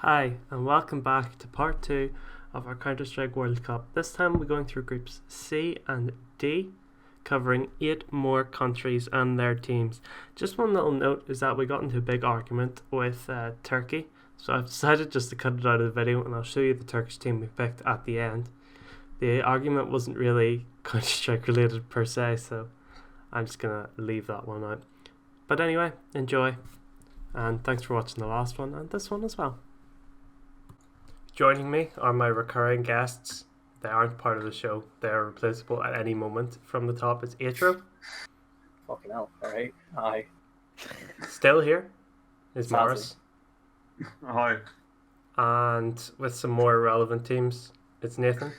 Hi, and welcome back to part 2 of our Counter-Strike World Cup. This time we're going through groups C and D, covering 8 more countries and their teams. Just one little note is that we got into a big argument with Turkey, so I've decided just to cut it out of the video and I'll show you the Turkish team we picked at the end. The argument wasn't really Counter-Strike related per se, so I'm just going to leave that one out. But anyway, enjoy, and thanks for watching the last one and this one as well. Joining me are my recurring guests. They aren't part of the show. They are replaceable at any moment. From the top is Atro. Fucking hell. Alright. Hi. Still here is Morris. Hi. And with some more relevant teams, it's Nathan.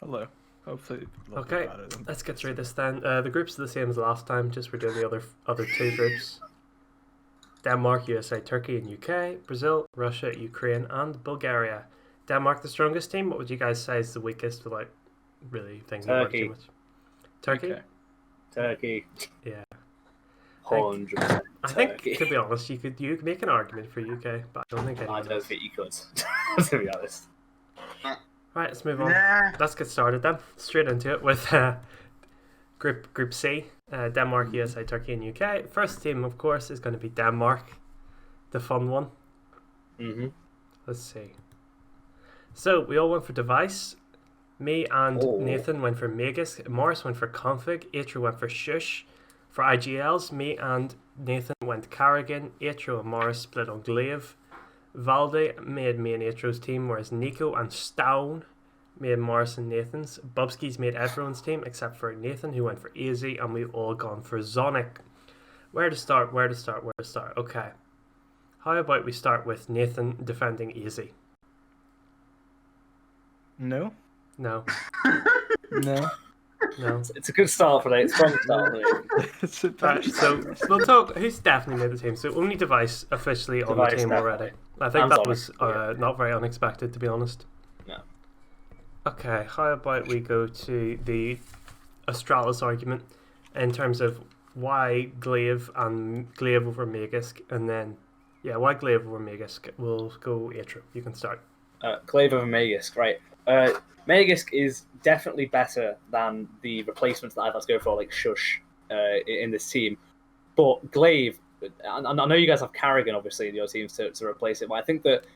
Hello. Hopefully. Okay, let's get through this then. The groups are the same as last time, just we're doing the other two groups. Denmark, USA, Turkey and UK, Brazil, Russia, Ukraine and Bulgaria. Denmark the strongest team? What would you guys say is the weakest without really thinking about it too much? Turkey? Okay. Turkey. Yeah. 100%. I think, to be honest, you could make an argument for UK, but I don't think anyone I don't else. think you could, to be honest. Right, let's move on. Nah. Let's get started then. Straight into it with Group C. Denmark, USA, Turkey and UK. First team, of course, is going to be Denmark. The fun one. Mm-hmm. Let's see. So, we all went for device. Me and Nathan went for Magus. Morris went for config. Atro went for shush. For IGLs, me and Nathan went Carrigan. Atro and Morris split on glaive. Valde made me and Atro's team, whereas Nico and Stone made Morris and Nathan's. Bubski's made everyone's team except for Nathan, who went for AZ, and we've all gone for Zonic. Where to start? Okay. How about we start with Nathan defending AZ? No. No. No. No. It's a good start for it. It's a strong start for it. It's a Right, so we'll talk. Who's definitely made the team? So only Device officially on the Device, team already. definitely. I think And that Zonic, was not very unexpected, to be honest. No. Okay, how about we go to the Astralis argument in terms of why Glaive and Glaive over Magisk, and then why Glaive over Magisk? We'll go Atro. You can start. Glaive over Magisk, right. Magisk is definitely better than the replacements that I've had to go for, like Shush, in this team. But Glaive, I know you guys have Carrigan, obviously, in your teams to replace it, but I think that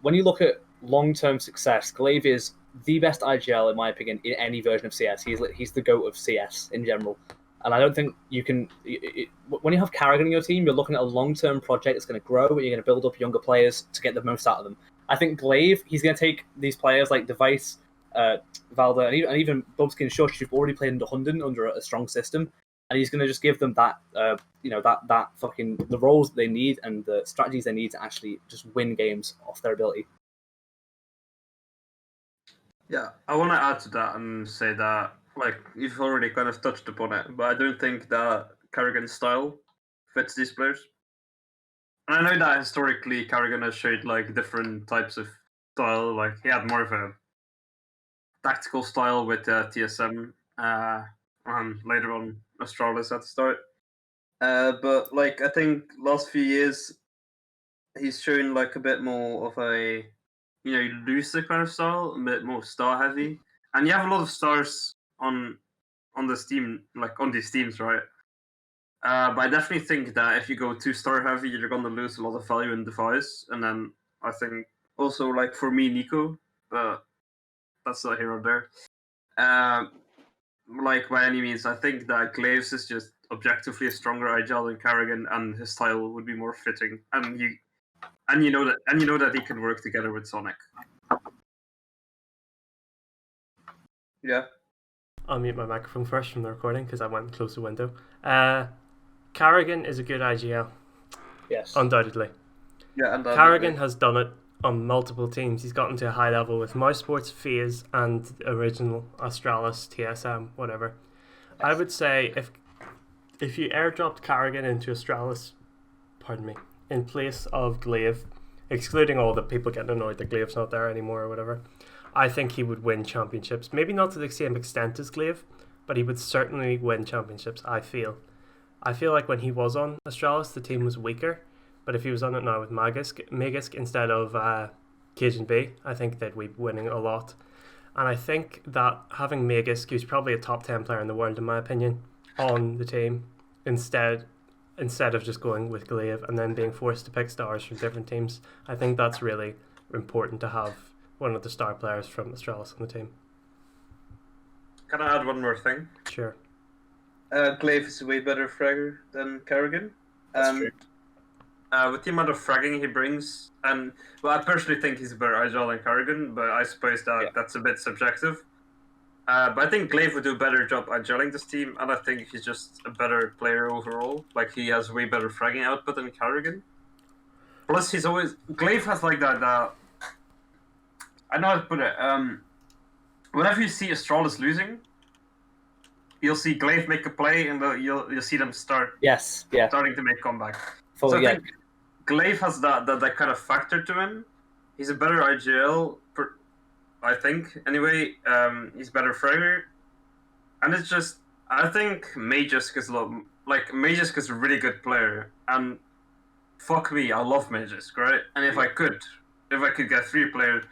when you look at long-term success, Glaive is the best IGL, in my opinion, in any version of CS. He's the GOAT of CS in general. And I don't think you can... when you have Carrigan in your team, you're looking at a long-term project that's going to grow, and you're going to build up younger players to get the most out of them. I think Glaive, he's going to take these players like Device, Valda, and even Bubsky and Shush, who've already played under Hunden under a strong system, and he's going to just give them that, that fucking the roles they need and the strategies they need to actually just win games off their ability. Yeah, I want to add to that and say that, like, you've already kind of touched upon it, but I don't think that Carrigan's style fits these players. And I know that historically Carrigan has showed, like, different types of style. Like, he had more of a tactical style with TSM, and later on Astralis at the start. But, like, I think last few years he's shown, like, a bit more of a, looser kind of style, a bit more star heavy. And you have a lot of stars on this team, like on these teams, right? But I definitely think that if you go too star heavy, you're gonna lose a lot of value in Device. And then I think also, like, for me, Nico, but that's not here or there. Like, by any means, I think that Glaives is just objectively a stronger IGL than Carrigan, and his style would be more fitting. And you know that he can work together with Sonic. Yeah. I'll mute my microphone first from the recording because I went and closed the window. Carrigan is a good IGL. Yes. Undoubtedly. Yeah, and Carrigan has done it on multiple teams. He's gotten to a high level with Mouse Sports, FaZe, and original Astralis, TSM, whatever. I would say if you airdropped Carrigan into Astralis, in place of Glaive, excluding all the people getting annoyed that Glaive's not there anymore or whatever, I think he would win championships. Maybe not to the same extent as Glaive, but he would certainly win championships, I feel. I feel like when he was on Astralis, the team was weaker, But if he was on it now with Magisk instead of Cajun B, I think they'd be winning a lot. And I think that having Magisk, who's probably a top 10 player in the world in my opinion, on the team instead of just going with Glaive and then being forced to pick stars from different teams, I think that's really important to have one of the star players from Astralis on the team. Can I add one more thing? Sure. Glaive is a way better fragger than Kerrigan. That's true. With the amount of fragging he brings, and I personally think he's a better Agile than Kerrigan, but I suppose that's a bit subjective. But I think Glaive would do a better job agiling this team, and I think he's just a better player overall. Like, he has way better fragging output than Kerrigan. Plus, Glaive has like that. I know how to put it. Whenever you see Astralis losing, you'll see Glaive make a play, and you'll see them starting to make comeback. So I think Glaive has that kind of factor to him. He's a better IGL, I think. Anyway, he's better fragger, and it's just I think Magisk is Magisk is a really good player, and fuck me, I love Magisk, right? And if I could get 3 players,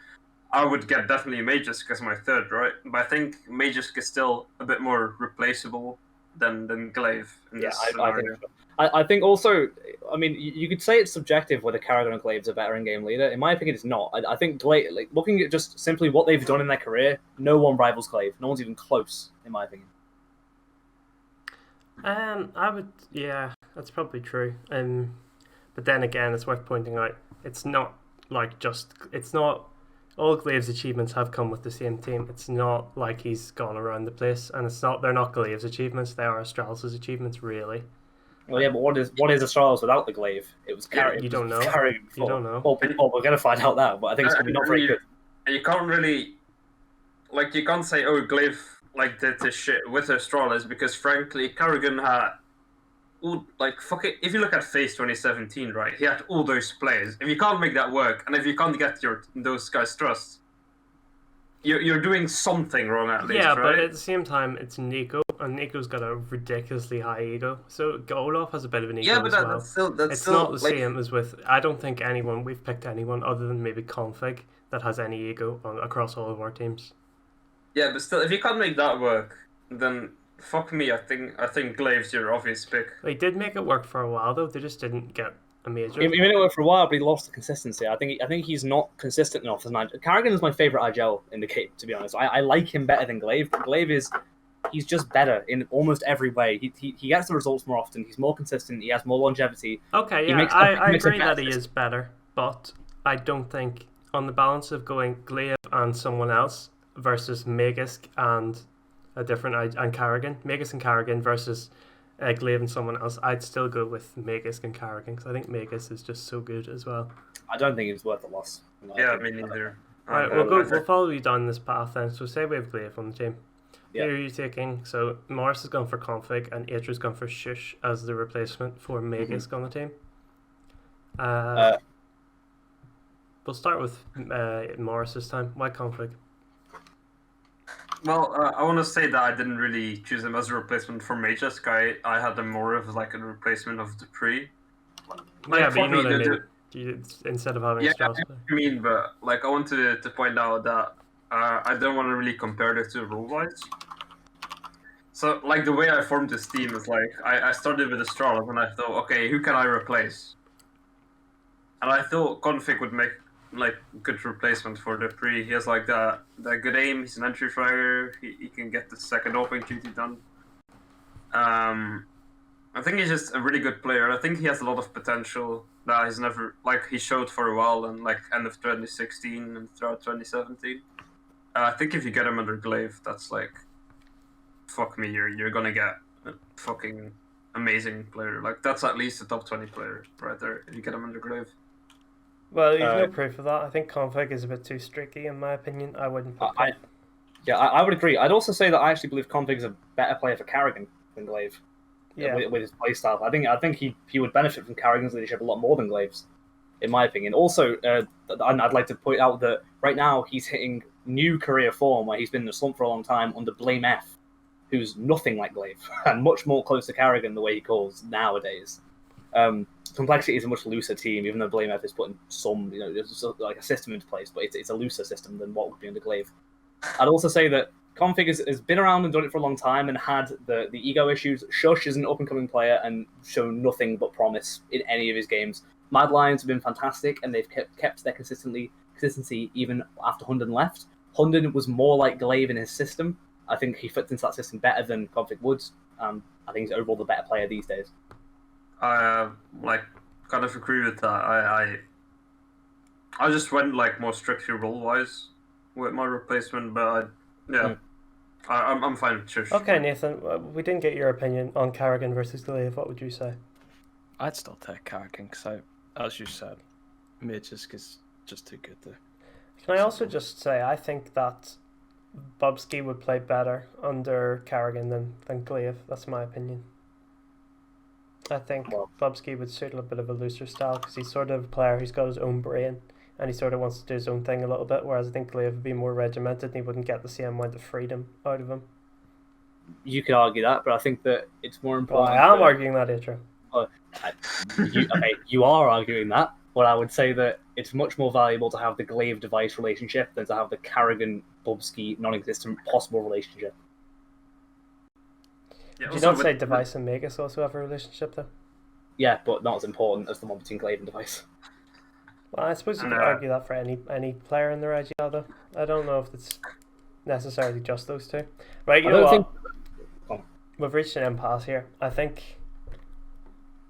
I would get definitely Magisk as my third, right? But I think Magisk is still a bit more replaceable than Glaive in this scenario. I think also, I mean, you could say it's subjective whether Kerrigan and Glaive's a better in-game leader. In my opinion, it's not. I think Glaive, like, looking at just simply what they've done in their career, no one rivals Glaive. No one's even close, in my opinion. That's probably true. But then again, it's worth pointing out, it's not all Glaive's achievements have come with the same team. It's not like he's gone around the place, and they're not Glaive's achievements, they are Astralis' achievements, really. Well, yeah, but what is Astralis without the Glaive? It was Kerrigan. You don't know. You don't know. Well, we're going to find out that, but I think it's going to be not very good. And you can't really, you can't say, oh, Glaive did this shit with Astralis, because frankly, Kerrigan had fuck it. If you look at FaZe 2017, right, he had all those players. If you can't make that work, and if you can't get those guys' trust, you're doing something wrong at least, right? But at the same time, it's Nico, and Nico's got a ridiculously high ego. So Olaf has a bit of an ego as well. It's still not the same as with. I don't think we've picked anyone other than maybe Config that has any ego across all of our teams. Yeah, but still, if you can't make that work, then fuck me. I think Glaive's your obvious pick. They did make it work for a while though. They just didn't get a major. He made it work for a while, but he lost the consistency. I think he's not consistent enough as an IGL. Kerrigan is my favorite IGL in the kit, to be honest. I like him better than Glaive. Glaive he's just better in almost every way. He gets the results more often. He's more consistent. He has more longevity. Okay, yeah, I agree that he is better, but I don't think on the balance of going Glaive and someone else versus Magisk and a different and Kerrigan, Magisk and Kerrigan versus Glaive and someone else, I'd still go with Magisk and Kerrigan because I think Magisk is just so good as well. I don't think it's worth the loss. Yeah, me neither. Alright, we'll follow you down this path then. So say we have Glaive on the team. Who are you taking? So Morris has gone for Config and Atro's gone for Shush as the replacement for Magisk on the team. We'll start with Morris this time. Why Config? Well, I want to say that I didn't really choose him as a replacement for Magisk. I had him more of a replacement of Dupree. Yeah, but you know what I mean. Instead of having Strauss. I mean, but I want to point out that I don't want to really compare the two role-wise. So, the way I formed this team is I started with Astralis and I thought, okay, who can I replace? And I thought Config would make good replacement for Dupree. He has that good aim. He's an entry fragger. He can get the second opening duty done. I think he's just a really good player. I think he has a lot of potential that he's never he showed for a while and end of 2016 and throughout 2017. I think if you get him under Glaive, that's fuck me, you're gonna get a fucking amazing player. That's at least a top 20 player right there if you get him under Glaive. Well, you've no proof of that. I think Config is a bit too streaky, in my opinion. I wouldn't put I would agree. I'd also say that I actually believe Config's a better player for Kerrigan than Glaive. Yeah. With his playstyle. I think he would benefit from Kerrigan's leadership a lot more than Glaive's, in my opinion. Also, I'd like to point out that right now he's hitting new career form where he's been in a slump for a long time under Blame F, who's nothing like Glaive and much more close to Kerrigan the way he calls nowadays. Complexity is a much looser team, even though Blamev is putting some, like a system into place, but it's a looser system than what would be under Glaive. I'd also say that Config has been around and done it for a long time and had the ego issues. Shush is an up-and-coming player and shown nothing but promise in any of his games. Mad Lions have been fantastic, and they've kept their consistency even after Hunden left. Hunden was more like Glaive in his system. I think he fits into that system better than Config would. I think he's overall the better player these days. I kind of agree with that. I just went like more strictly role-wise with my replacement, but I'm fine with Shush. Okay, Nathan, we didn't get your opinion on Carrigan versus Glaive. What would you say? I'd still take Carrigan because, as you said, Magisk is just too good there. Can I also just say, I think that Bubsky would play better under Carrigan than Glaive. That's my opinion. I think Bubsky would suit a bit of a looser style because he's sort of a player who's got his own brain and he sort of wants to do his own thing a little bit, whereas I think Glaive would be more regimented and he wouldn't get the same amount of freedom out of him. You could argue that, but I think that it's more important. Well, I am arguing that, Atro. You are arguing that, but I would say that it's much more valuable to have the Glaive device relationship than to have the Carrigan Bubsky non-existent possible relationship. Yeah, you don't say Device and Magus also have a relationship, though? Yeah, but not as important as the one between Glaive and Device. Well, I suppose you could argue that for any player in their IGL, though. I don't know if it's necessarily just those two. Right, you know what? We've reached an impasse here. I think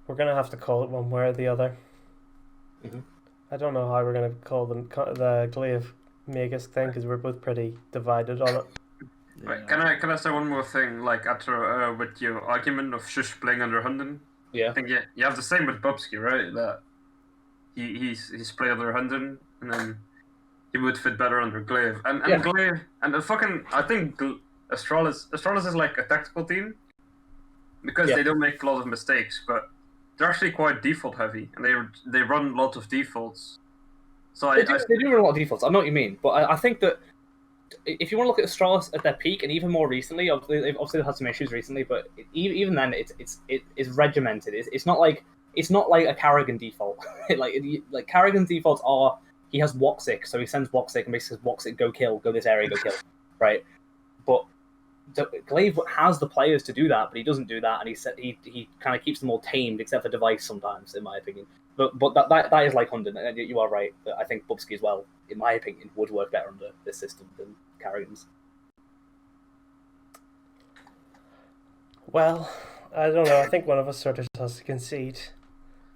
we're going to have to call it one way or the other. Mm-hmm. I don't know how we're going to call the Glaive Magus thing, because we're both pretty divided on it. Yeah. Wait, can I say one more thing? Like Atro, with your argument of Shush playing under Hunden, Yeah. I think you have the same with Bubsky, right? That he's played under Hunden, and then he would fit better under Glaive. And Glaive and I think Astralis is like a tactical team because they don't make a lot of mistakes, but they're actually quite default heavy, and they run a lot of defaults. So they do run a lot of defaults. I know what you mean, but I think that if you want to look at Astralis at their peak, and even more recently, obviously they've had some issues recently, but even then, it's regimented. It's not like a Carrigan default. like Carrigan's defaults are he has Woxic, so he sends Woxic and basically says Woxic go this area, go kill, right? But Glaive has the players to do that, but he doesn't do that, and he kind of keeps them all tamed, except for Device sometimes, in my opinion. But that is like Hunden, and you are right. I think Bubsky as well, in my opinion, would work better under this system than Carrigan's. Well, I don't know. I think one of us sort of just has to concede.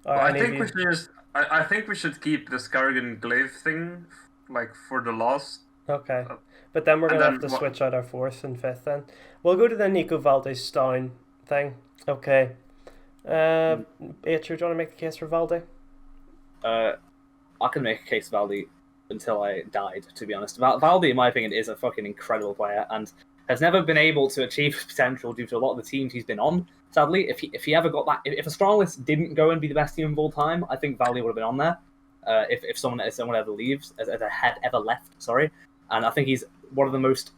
I think we should keep this Carrigan Glaive thing like for the last. Okay, but then we're gonna have to switch out our fourth and fifth. Then we'll go to the Nico Valdez Stein thing. Okay. Atro, do you want to make the case for Valde? I can make a case for Valde until I died, to be honest. Valde, in my opinion, is a fucking incredible player and has never been able to achieve his potential due to a lot of the teams he's been on. Sadly, if he ever got that, if Astralis didn't go and be the best team of all time, I think Valde would have been on there. If someone ever leaves, as a head ever left, sorry. And I think he's one of the most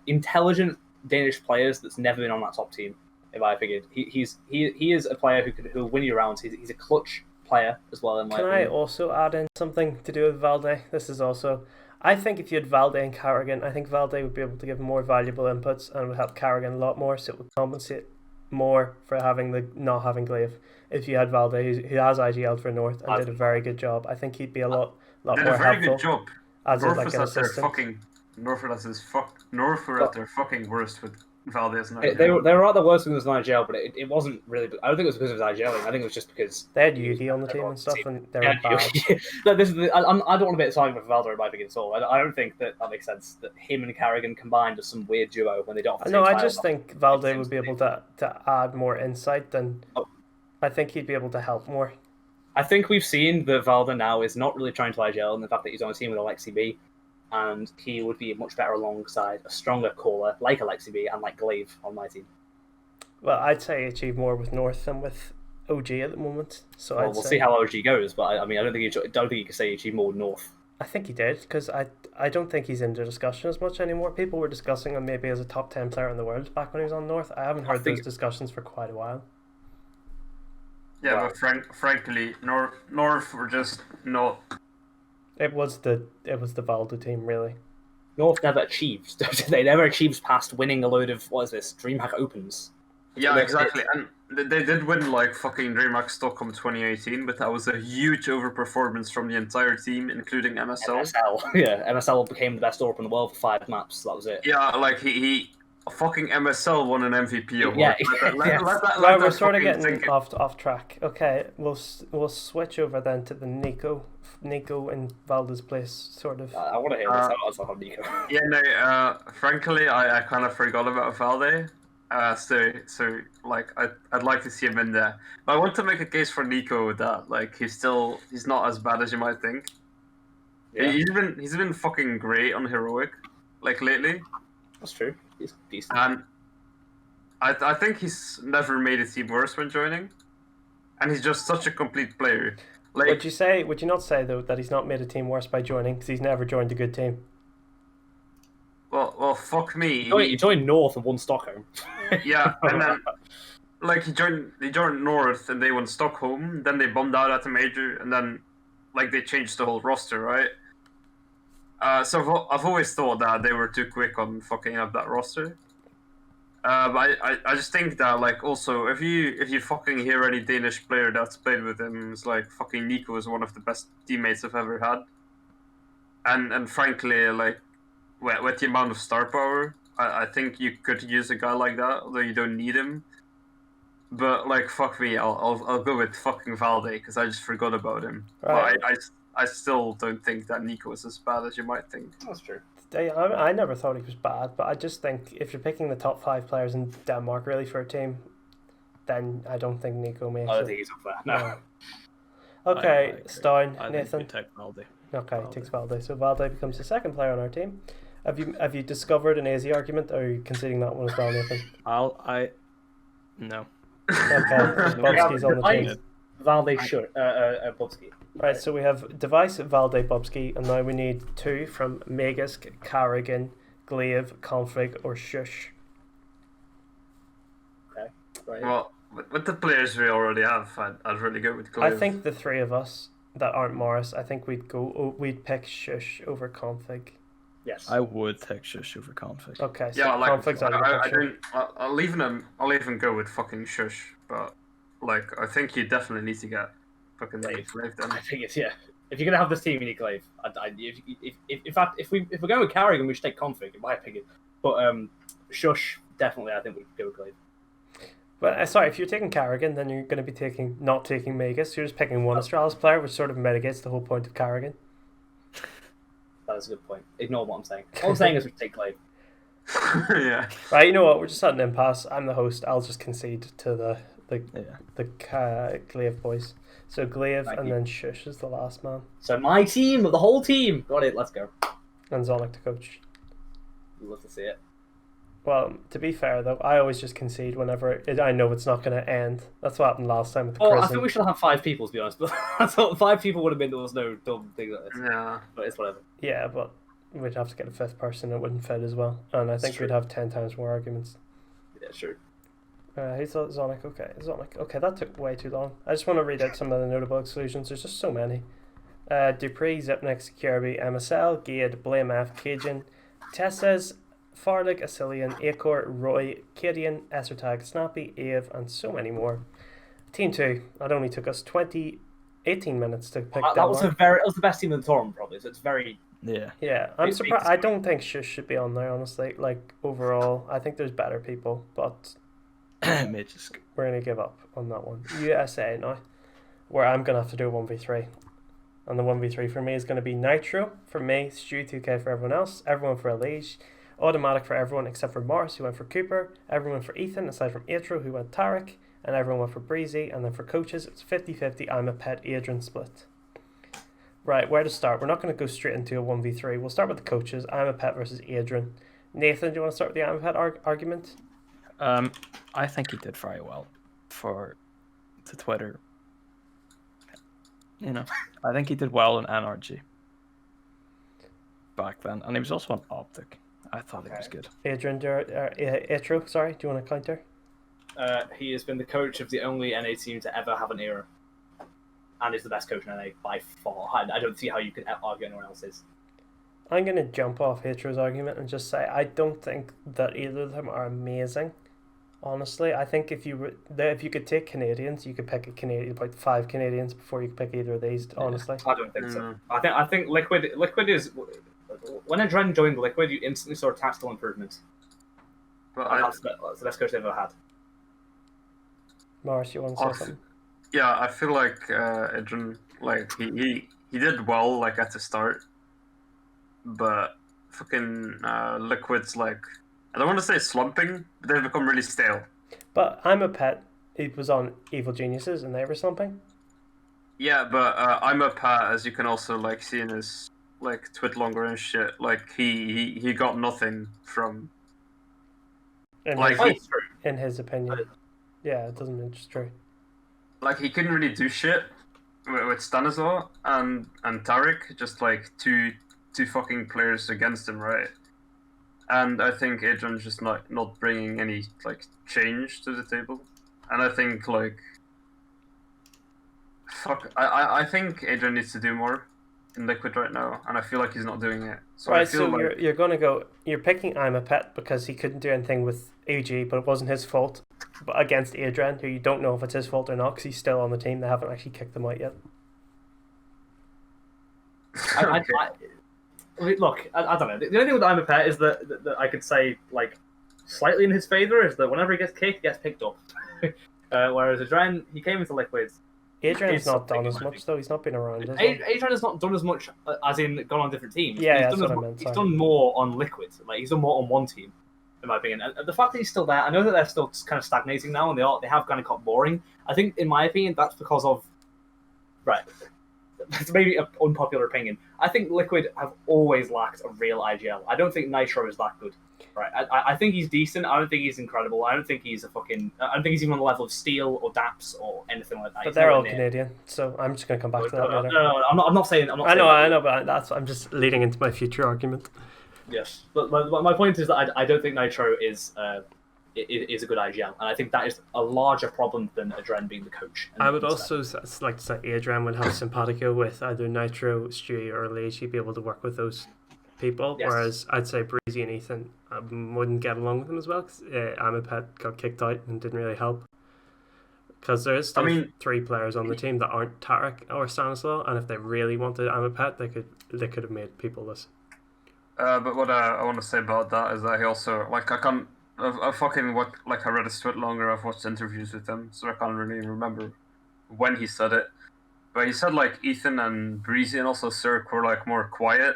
intelligent Danish players that's never been on that top team. In my opinion, he is a player who will win you rounds. He's a clutch player as well. In my opinion. I also add in something to do with Valde? This is also, I think if you had Valde and Carrigan, I think Valde would be able to give more valuable inputs and would help Carrigan a lot more, so it would compensate more for not having Glaive. If you had Valde, who has IGL for North and did a very good job, I think he'd be a lot more helpful. Did a very good job. As North like an assistant. North were at their fucking worst with Valdez and they were at the worst when it was IGL, but it wasn't really. I don't think it was because of his IGLing. I think it was just because they had Yugi on the team and stuff, and they were bad. I don't want to be excited for Valde in my opinion at all. I don't think that makes sense. That him and Carrigan combined as some weird duo when they don't. No, I just think Valde would be able to add more insight than. I think he'd be able to help more. I think we've seen that Valde now is not really trying to IGL, and the fact that he's on a team with Alexi B. And he would be much better alongside a stronger caller like Alexi B and like Glaive on my team. Well, I'd say he achieved more with North than with OG at the moment. So we'll see how OG goes, but I mean, I don't think you can say he achieved more with North. I think he did, because I don't think he's into discussion as much anymore. People were discussing him maybe as a top 10 player in the world back when he was on North. I haven't heard those discussions for quite a while. Yeah, Wow. but frankly, North were just not. It was the Valdo team, really. North never achieved. They never achieved past winning a load of what is this DreamHack Opens. Yeah, They exactly. And they did win like fucking DreamHack Stockholm 2018, but that was a huge overperformance from the entire team, including MSL. MSL, yeah, MSL became the best orb in the world for 5 maps. That was it. Yeah, like he fucking MSL won an MVP award. Yeah, Right, we're sort of getting off track. Okay, we'll switch over then to the Nico in Valda's place, sort of. I want to hear this. I was on Nico. Yeah, no. Frankly, I kind of forgot about Valde. So like I'd like to see him in there. But I want to make a case for Nico that like he's not as bad as you might think. Yeah, He's been fucking great on heroic, like lately. that's true. He's decent. And I think he's never made a team worse when joining. And he's just such a complete player. Like, Would you not say though that he's not made a team worse by joining because he's never joined a good team? well, fuck me. You joined North and won Stockholm. Yeah, and then like he joined North and they won Stockholm. Then they bombed out at the major, and then like they changed the whole roster, right? So I've always thought that they were too quick on fucking up that roster. But I just think that like also if you fucking hear any Danish player that's played with him, it's like fucking Nico is one of the best teammates I've ever had. And frankly, like with the amount of star power, I think you could use a guy like that, although you don't need him. But like fuck me, I'll go with fucking Valde because I just forgot about him. Right. But I still don't think that Nico is as bad as you might think. That's true. I never thought he was bad, but I just think if you're picking the top 5 players in Denmark really for a team, then I don't think Nico makes I don't it. think he's up there. No. Okay, agree. Stein, I Nathan. think we take Valde. Okay, Valde. takes Valde. So Valde becomes the second player on our team. Have you discovered an AZ argument, or are you conceding that one as well, Nathan? No. Okay, Bubsky's on the team. Valde Bubsky. Right, so we have Device, Valde, Bubsky, and now we need 2 from Magisk, Carrigan, Glaive, Config, or Shush. Okay. Right. Well, with the players we already have, I'd really go with Glaive. I think the 3 of us that aren't Morris, I think we'd pick Shush over Config. Yes. I would take Shush over Config. Okay, so Yeah, like Config's out of the I picture. don't. I'll even go with fucking Shush, but like I think you definitely need to get fucking Glaive then. I think it's If you're gonna have this team, you need Glaive. In fact, if we're going with Carrigan, we should take Config, in my opinion. But Shush, definitely, I think we could go with Glaive. But sorry, if you're taking Carrigan, then you're going to be not taking Magus. You're just picking one Astralis player, which sort of mitigates the whole point of Carrigan. That is a good point. Ignore what I'm saying. All I'm saying is we take Glaive. Yeah. Right, you know what? We're just at an impasse. I'm the host. I'll just concede to the Glaive boys. So Glaive Thank and you. then Shush is the last man. So my team, the whole team, got it. Let's go. And Zonic to coach. Love to see it. Well, to be fair though, I always just concede whenever I know it's not going to end. That's what happened last time with the Oh, prison. I think we should have 5 people, to be honest. But I thought 5 people would have been there was no dumb thing like this. Yeah. But it's whatever. Yeah, but we'd have to get a 5th person. It wouldn't fit as well. And I think true. we'd have 10 times more arguments. Yeah, sure. Who's Zonic? Okay, Zonic. Okay, that took way too long. I just want to read out some of the notable exclusions. There's just so many. Dupree, Zipnik, Kirby, MSL, Gade, Blame F, Cajun, Tesses, Farlig, Asilian, Acor, Roy, Cadian, Essertag, Snappy, Ave, and so many more. Team 2. It only took us 18 minutes to pick That was the best team in the tournament, probably. So it's very. Yeah. Yeah, I'm surprised. I don't think Shush should be on there, honestly. Like, overall, I think there's better people, but Magisk. we're going to give up on that one. USA now, where I'm going to have to do a 1v3. And the 1v3 for me is going to be Nitro for me, Stu 2K for everyone else, everyone for Elige, Automatic for everyone except for Morris, who went for Cooper, everyone for Ethan, aside from Atro, who went Tarek, and everyone went for Breezy, and then for coaches, it's 50-50, I'm a pet Adrian split. Right, where to start? We're not going to go straight into a 1v3. We'll start with the coaches, I'm a pet versus Adrian. Nathan, do you want to start with the I'm a pet argument? I think he did very well for the Twitter. You know, I think he did well in NRG back then, and he was also on Optic. I thought he was good. Adrian, Atro, sorry, do you want to counter? He has been the coach of the only NA team to ever have an era, and is the best coach in NA by far. I don't see how you could argue anyone else is. I'm going to jump off Atro's argument and just say I don't think that either of them are amazing. Honestly, I think if you could take Canadians, you could pick about 5 Canadians before you could pick either of these. Honestly, I don't think so. I think Liquid is when Adren joined Liquid, you instantly saw tactical improvement. But That's the best coach they've ever had. Morris, you want to say something? Yeah, I feel like Adrian, like he did well like at the start, but fucking Liquid's like, I don't want to say slumping, but they've become really stale. But I'm a pet. He was on Evil Geniuses and they were slumping. Yeah, but I'm a Pat, as you can also like see in his like tweet longer and shit. Like he got nothing from. In his opinion, yeah, it doesn't mean it's true. Like he couldn't really do shit with Stanislaw and Tarek, just like two fucking players against him, right? And I think Adrian's just not bringing any like change to the table, and I think like I think Adrian needs to do more in Liquid right now, and I feel like he's not doing it. So right, I feel so you're picking I'm a Pet because he couldn't do anything with AG, but it wasn't his fault. But against Adrian, who you don't know if it's his fault or not, because he's still on the team. They haven't actually kicked him out yet. Look, I don't know. The only thing with I'm a Pet is that I could say like slightly in his favor is that whenever he gets kicked, he gets picked up. Whereas Adrian, he came into Liquids. Adrian's not done as much though. He's not been around. Adrian has not done as much as in gone on different teams. Yeah, he's that's what I meant. He's done more on Liquid. Like he's done more on one team, in my opinion. And the fact that he's still there, I know that they're still kind of stagnating now, and they have kind of got boring. I think, in my opinion, that's because of it's maybe an unpopular opinion. I think Liquid have always lacked a real IGL. I don't think Nitro is that good. Right, I think he's decent. I don't think he's incredible. I don't think he's I don't think he's even on the level of Steel or Daps or anything like that. But they're all Canadian, so I'm just going to come back to that later. No, I'm not saying. I know, but I'm just leading into my future argument. Yes, but my point is that I don't think Nitro is a good IGL, and I think that is a larger problem than Adren being the coach. I would also like to say Adren would have simpatico with either Nitro, Stewie, or Lee. He'd be able to work with those people, yes. Whereas I'd say Breezy and Ethan wouldn't get along with them as well, because Amipet got kicked out and didn't really help, because there is still 3 players on the team that aren't Tarek or Stanislaw, and if they really wanted Amipet, they could have made people listen. But what I want to say about that is that he also, like, I fucking I read his tweet longer, I've watched interviews with him, so I can't really remember when he said it, but he said like Ethan and Breezy and also Cirque were like more quiet.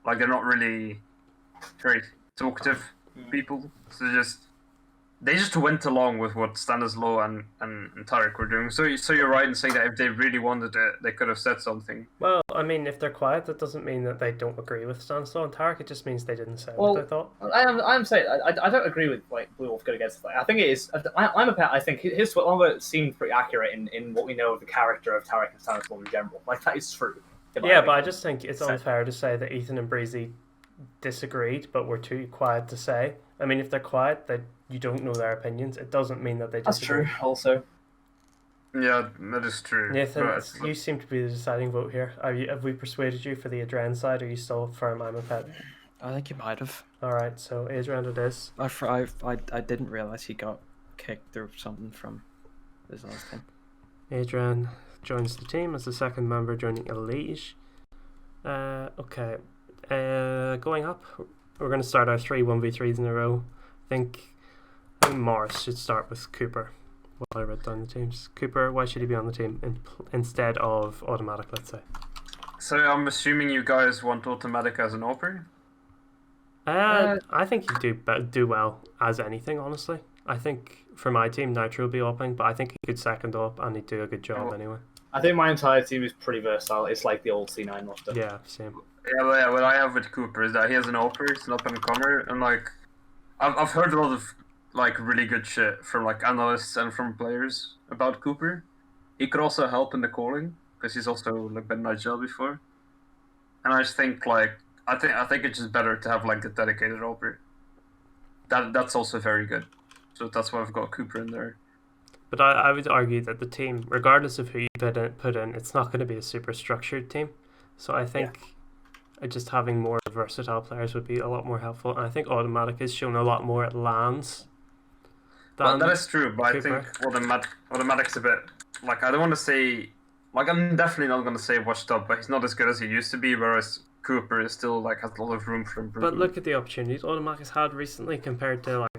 Like, they're not really very talkative people. So they just went along with what Stanislaw and Tarek were doing. So you're right in saying that if they really wanted it, they could have said something. Well, I mean, if they're quiet, that doesn't mean that they don't agree with Stanislaw and Tarek. It just means they didn't say what they thought. I'm saying I don't agree with like Blue Wolf going against it. I think it is. I'm a Pet. I think his tweet longer seemed pretty accurate in what we know of the character of Tarek and Stanislaw in general. Like, that is true. Yeah, but I just think it's unfair to say that Ethan and Breezy disagreed, but were too quiet to say. I mean, if they're quiet, that you don't know their opinions. It doesn't mean that they disagree. That's true, also. Yeah, that is true. Nathan, you seem to be the deciding vote here. Have we persuaded you for the Adren side, or are you still firm I'm a Pet? I think you might have. Alright, so Adren it is. I didn't realise he got kicked or something from his last team. Adren joins the team as the second member joining Elige. Okay. Going up, we're going to start our 3 1v3s in a row. I think Morris should start with Cooper. While I wrote down the teams. Cooper, why should he be on the team instead of Automatic, let's say? So I'm assuming you guys want Automatic as an Opry? I think he'd do well as anything, honestly. I think for my team, Nitro will be opening, but I think he could second up and he'd do a good job anyway. I think my entire team is pretty versatile. It's like the old C9 roster. Yeah, same. Yeah, what I have with Cooper is that he has an Opry, he's an up-and-comer, and like, I've heard a lot of like really good shit from like analysts and from players about Cooper. He could also help in the calling because he's also like been in IGL before. And I just think like I think it's just better to have like the dedicated Opry. That's also very good. So that's why I've got Cooper in there. But I would argue that the team, regardless of who you put in, it's not going to be a super structured team. So I think just having more versatile players would be a lot more helpful. And I think Automatic has shown a lot more at lands. Well, that is true, but Cooper. I think Automatic's a bit like, I don't want to say, like, I'm definitely not going to say washed up, but he's not as good as he used to be. Whereas Cooper is still like has a lot of room for improvement. But look at the opportunities Automatic has had recently compared to like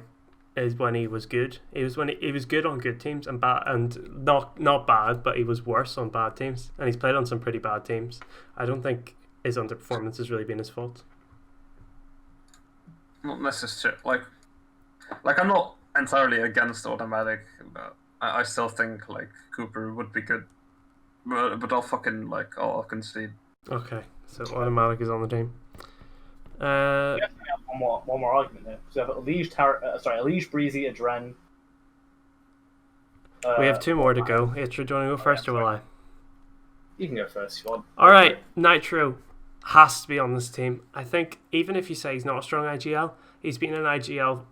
is when he was good. He was good on good teams and bad, and not bad, but he was worse on bad teams. And he's played on some pretty bad teams. I don't think his underperformance has really been his fault. Not necessarily. Like I'm not entirely against Automatic, but I still think like Cooper would be good. But I'll concede. Okay, so Automatic is on the team. We have one more argument there. So we have Elige, Breezy, Adren. We have two more to go. Atro, do you want to go first or will I? You can go first if you want. Alright, Nitro has to be on this team. I think even if you say he's not a strong IGL, he's been an IGL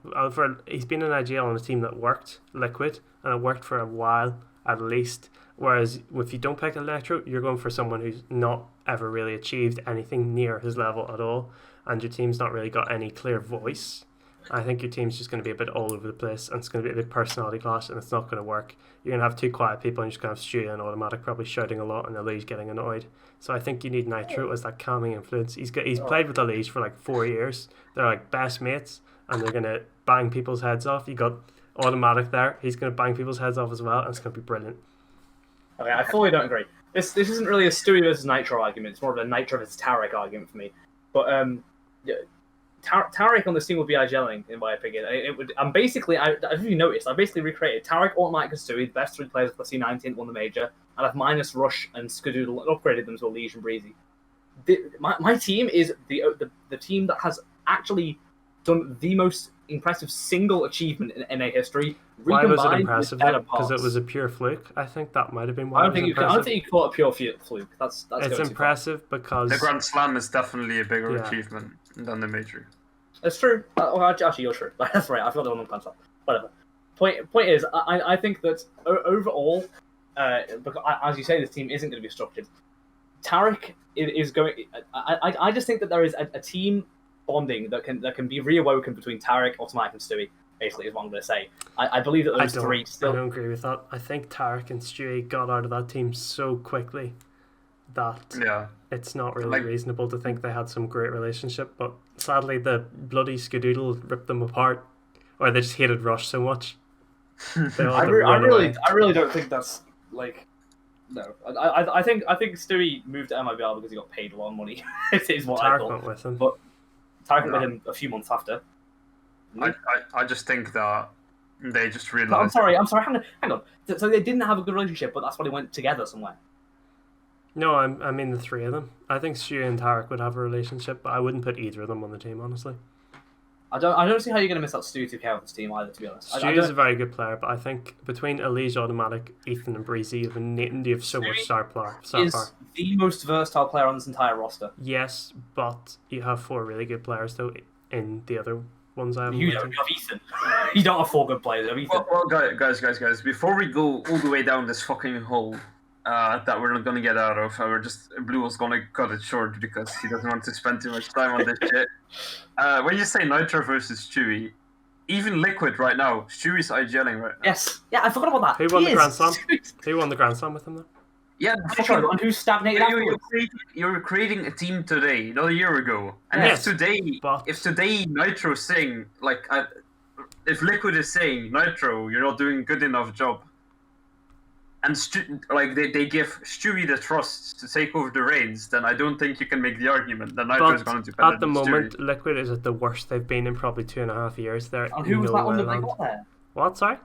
on a team that worked, Liquid, and it worked for a while at least. Whereas if you don't pick Electro, you're going for someone who's not ever really achieved anything near his level at all, and your team's not really got any clear voice. I think your team's just going to be a bit all over the place, and it's going to be a bit personality clash, and it's not going to work. You're going to have two quiet people, and you're just going to have Stewie and Automatic probably shouting a lot, and Elige getting annoyed. So I think you need Nitro as that calming influence. He's played with Elige for like 4 years. They're like best mates, and they're going to bang people's heads off. You got Automatic there. He's going to bang people's heads off as well, and it's going to be brilliant. Okay, I fully don't agree. This isn't really a Stewie versus Nitro argument. It's more of a Nitro versus Tarek argument for me. But Tarek on this team would be gelling, in my opinion. It would. I'm basically, if you noticed, I basically recreated Tarek, Automatic, and Stewie, the best three players of the C19 won the major, and I've minus Rush and Skadoodle and upgraded them to Elige and Breezy. My team is the team that has actually done the most impressive single achievement in NA history. Why was it impressive? Because it was a pure fluke. I think that might have been why. I don't think you call it a pure fluke. That's it's impressive because the Grand Slam is definitely a bigger achievement than the major. It's true. Actually, you're true. That's right. I forgot the one on Grand Slam. Whatever. Point is, I think that overall, because as you say, this team isn't going to be structured. Tarek is going. I just think that there is a team bonding that can be reawoken between Tarek, Automatic, and Stewie. Basically, is what I'm going to say. I believe that those three still. I don't agree with that. I think Tarek and Stewie got out of that team so quickly that it's not really reasonable to think they had some great relationship. But sadly, the bloody Skadoodle ripped them apart, or they just hated Rush so much. I really don't think that's like. No, I think Stewie moved to MIBL because he got paid a lot of money. Is what Tarek I thought. went with him. But Tarek went with him a few months after. I just think that they just realized. I'm sorry. Hang on. So they didn't have a good relationship, but that's why they went together somewhere. No, I mean the three of them. I think Stewie and Tarek would have a relationship, but I wouldn't put either of them on the team, honestly. I don't see how you're going to miss out Stu to count this team either, to be honest. Stu is a very good player, but I think between Elige, Automatic, Ethan, and Breezy, you have so much star power. Is the most versatile player on this entire roster. Yes, but you have 4 really good players though in the other ones I have. You don't have Ethan. You don't have 4 good players. You have Ethan. Well, guys, before we go all the way down this fucking hole that we're not gonna get out of, Blue was gonna cut it short because he doesn't want to spend too much time on this shit. When you say Nitro versus Stewie, even Liquid right now, Stewie's IGLing right now. Yes, yeah, I forgot about that. Who won the Grand Slam? Who won the Grand Slam with him though? Yeah, and who stagnated you're creating a team today, not a year ago. And if today Nitro's saying, like, if Liquid is saying, Nitro, you're not doing good enough job, and they give Stewie the trust to take over the reins, then I don't think you can make the argument that Nitro is going to be better at the than moment, Stewie. Liquid is at the worst they've been in probably 2.5 years. They're and who was that one that they got there? What, sorry?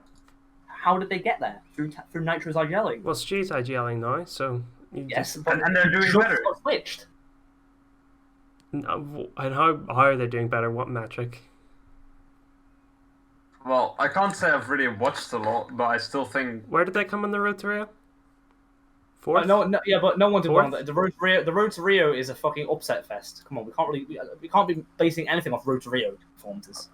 How did they get there? Through Nitro's IGLing? Well, Stewie's IGLing now, so... Yes, and they're doing better. Got switched. No, and how are they doing better? What metric? Well, I can't say I've really watched a lot, but I still think... Where did they come on the road to Rio? 4th? But no one did wrong. The road to Rio is a fucking upset fest. Come on, we can't be basing anything off road to Rio performances.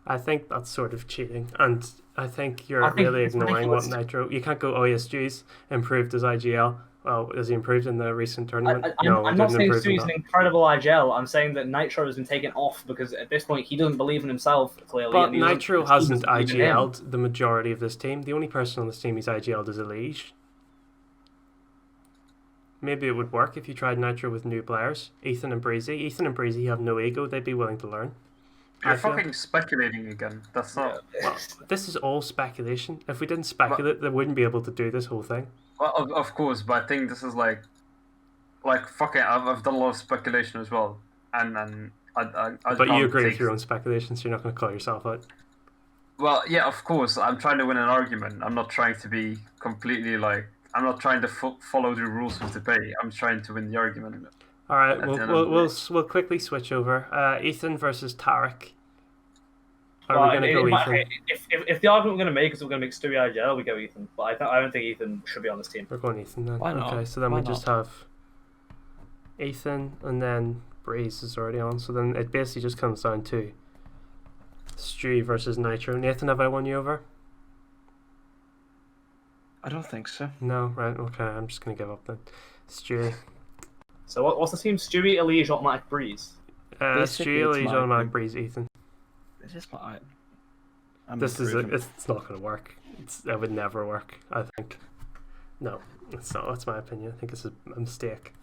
I think that's sort of cheating, and I think you're I think really it's ignoring what ridiculous. Nitro. You can't go, oh yes, geez, improved his IGL. Well, has he improved in the recent tournament? No, he I'm not didn't saying improve in Stewie's an that. incredible IGL. I'm saying that Nitro has been taken off because at this point he doesn't believe in himself clearly. But and he doesn't- Nitro the team hasn't doesn't believe in him. IGL'd the majority of this team. The only person on this team he's IGL'd is Elige. Maybe it would work if you tried Nitro with new players. Ethan and Breezy. Ethan and Breezy have no ego. They'd be willing to learn. You're I feel- fucking speculating again. That's not. Well, this is all speculation. If we didn't speculate, they wouldn't be able to do this whole thing. Well, of course, but I think this is like fuck it. I've done a lot of speculation as well, and I But you can't agree with take- your own speculations, so you're not going to call yourself out. Well, yeah, of course. I'm trying to win an argument. I'm not trying to be completely like. I'm not trying to follow the rules of debate. I'm trying to win the argument. All right, At the we'll end of we'll, the we'll quickly switch over. Ethan versus Tarek. Are Well, we going to go Ethan? if the argument we're going to make is we're going to make Stewie IGL, we go Ethan. But I don't think Ethan should be on this team. We're going Ethan then. Why not? Okay, so then Why we just have Ethan and then Breeze is already on. So then it basically just comes down to Stewie versus Nitro. Nathan, have I won you over? I don't think so. No, right? Okay, I'm just going to give up then. Stewie. So what's the team? Stewie, Elige, Automatic, Breeze. Basically, Stewie, it's Elige, my automatic group. Breeze, Ethan. It's just my. I'm This is improving. it's not going to work. It would never work, I think. No, it's not. That's my opinion. I think it's a mistake.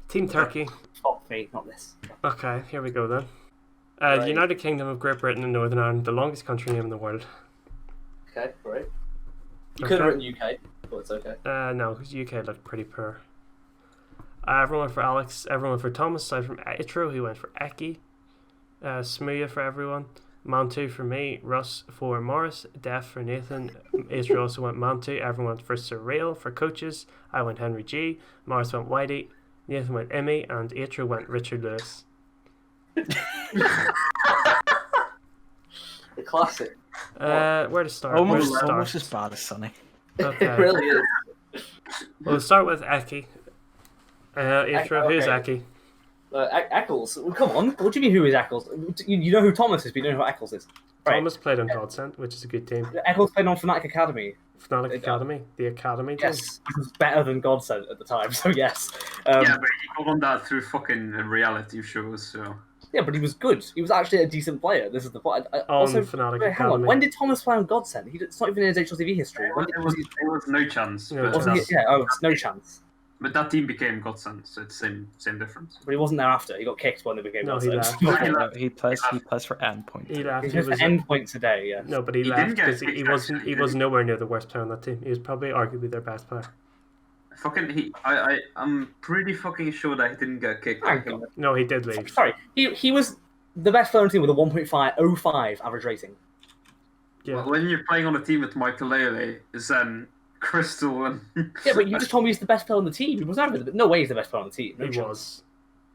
Team Turkey. Top fate, not this. Okay, here we go then. Right. United Kingdom of Great Britain and Northern Ireland, the longest country name in the world. Okay, great. You Okay. could have written UK, but it's okay. No, because UK looked pretty poor. Everyone went for Alex, everyone went for Thomas, aside from Atro, who went for Eki. Smooya for everyone. Mantu for me, Russ for Morris, Def for Nathan. Atro also went Mantu, everyone went for Surreal for coaches. I went Henry G, Morris went Whitey, Nathan went Emmy, and Atro went Richard Lewis. The classic. Where to start? Where to Almost, start? almost as bad as Sunny. Okay. It really is. We'll start with Eki. Atro, who's okay. Eki? Eccles. Well, come on. What do you mean, who is Eccles? You know who Thomas is, but you don't know who Eccles is. Right. Thomas played on Godsend, which is a good team. Eccles played on Fnatic Academy. Fnatic Academy, the Academy team. Yes, it was better than Godsend at the time, so yes. Yeah, but he got on that through fucking reality shows. So Yeah, but he was good. He was actually a decent player. This is the point. On Fnatic wait, hang on. Academy. When did Thomas play on Godsend? It's not even in his HLTV history. When did, it was no chance. No but, chance. wasn't he? Yeah, oh, it's no chance. but that team became Godsend, so it's same difference. But he wasn't there after. He got kicked when they became No, he Godsend. left. He plays for endpoint. He left. He's He just was end points a day, yeah. no, but he, He left didn't get because he kicked, wasn't. actually, He did was he? nowhere near the worst player on that team. He was probably arguably their best player. I'm pretty fucking sure that he didn't get kicked. Hang on. No, he did leave. Sorry, he was the best player on the team with a 1.05 average rating. Yeah. When you're playing on a team with Michael Lele, Zen, Crystal, and Yeah, but you just told me he's the best player on the team. He was never no way he's the best player on the team. No He chance. was.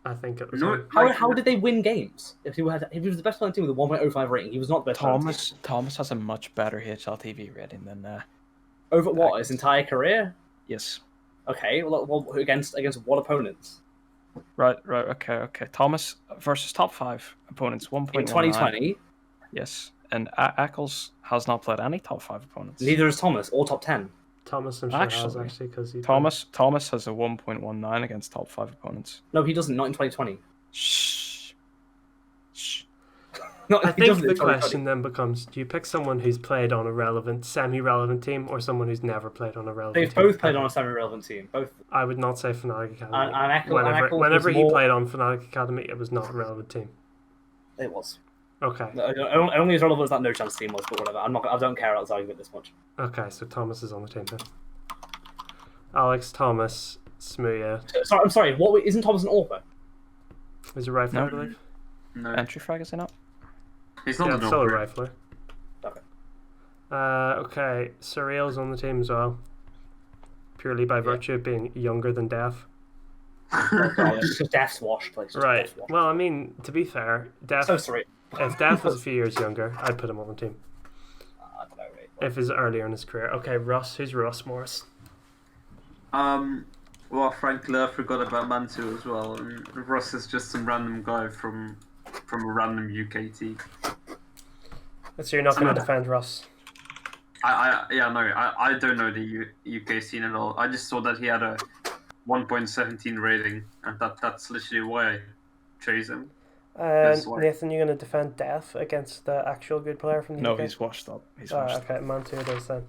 I think it was. No, him. How did they win games if he was the best player on the team with a 1.05 rating? He was not the best player on the team. Thomas has a much better HLTV rating than Over what, his entire career? yes. Okay, well against what opponents? Right, okay. Thomas versus top 5 opponents, 1.19. In 2020, Yes, and Eccles has not played any top 5 opponents. neither is Thomas, or top 10. Thomas, I'm sure has Actually, actually because he. Thomas has a 1.19 against top 5 opponents. No, he doesn't, not in 2020. Shh. Not, I he think doesn't in the 2020. question then becomes: do you pick someone who's played on a relevant, semi-relevant team, or someone who's never played on a relevant They've team? both played on a semi-relevant team. Both. I would not say Fnatic Academy. And Eccles whenever was he more- played on Fnatic Academy, it was not a relevant team. It was. Okay. Only as relevant as that no chance team was, but whatever. I don't care about this argument this much. Okay, so Thomas is on the team then. Alex, Thomas, Smooya. Sorry, I'm sorry. What isn't Thomas an AWPer? Is a rifler, No. I believe? no, Entry frag, is it not? he's Yeah, not it's an still a operator. rifler. Okay. Okay, Surreal's on the team as well. Purely by virtue of being younger than Def. It's just Def's washed, please. Just Right. Def's washed. Well, I mean, to be fair, Def. So sorry. If Def was a few years younger, I'd put him on the team. I don't know, mate. If he's earlier in his career. Okay, Russ. Who's Russ Morris? Well, frankly, I forgot about Mantu as well. And Russ is just some random guy from a random UK team. So you're not going to defend Russ? I don't know the UK scene at all. I just saw that he had a 1.17 rating, and that's literally why I chose him. Nathan, you're going to defend Death against the actual good player from the No, UK? he's washed up. He's washed okay, up. man, two it is then.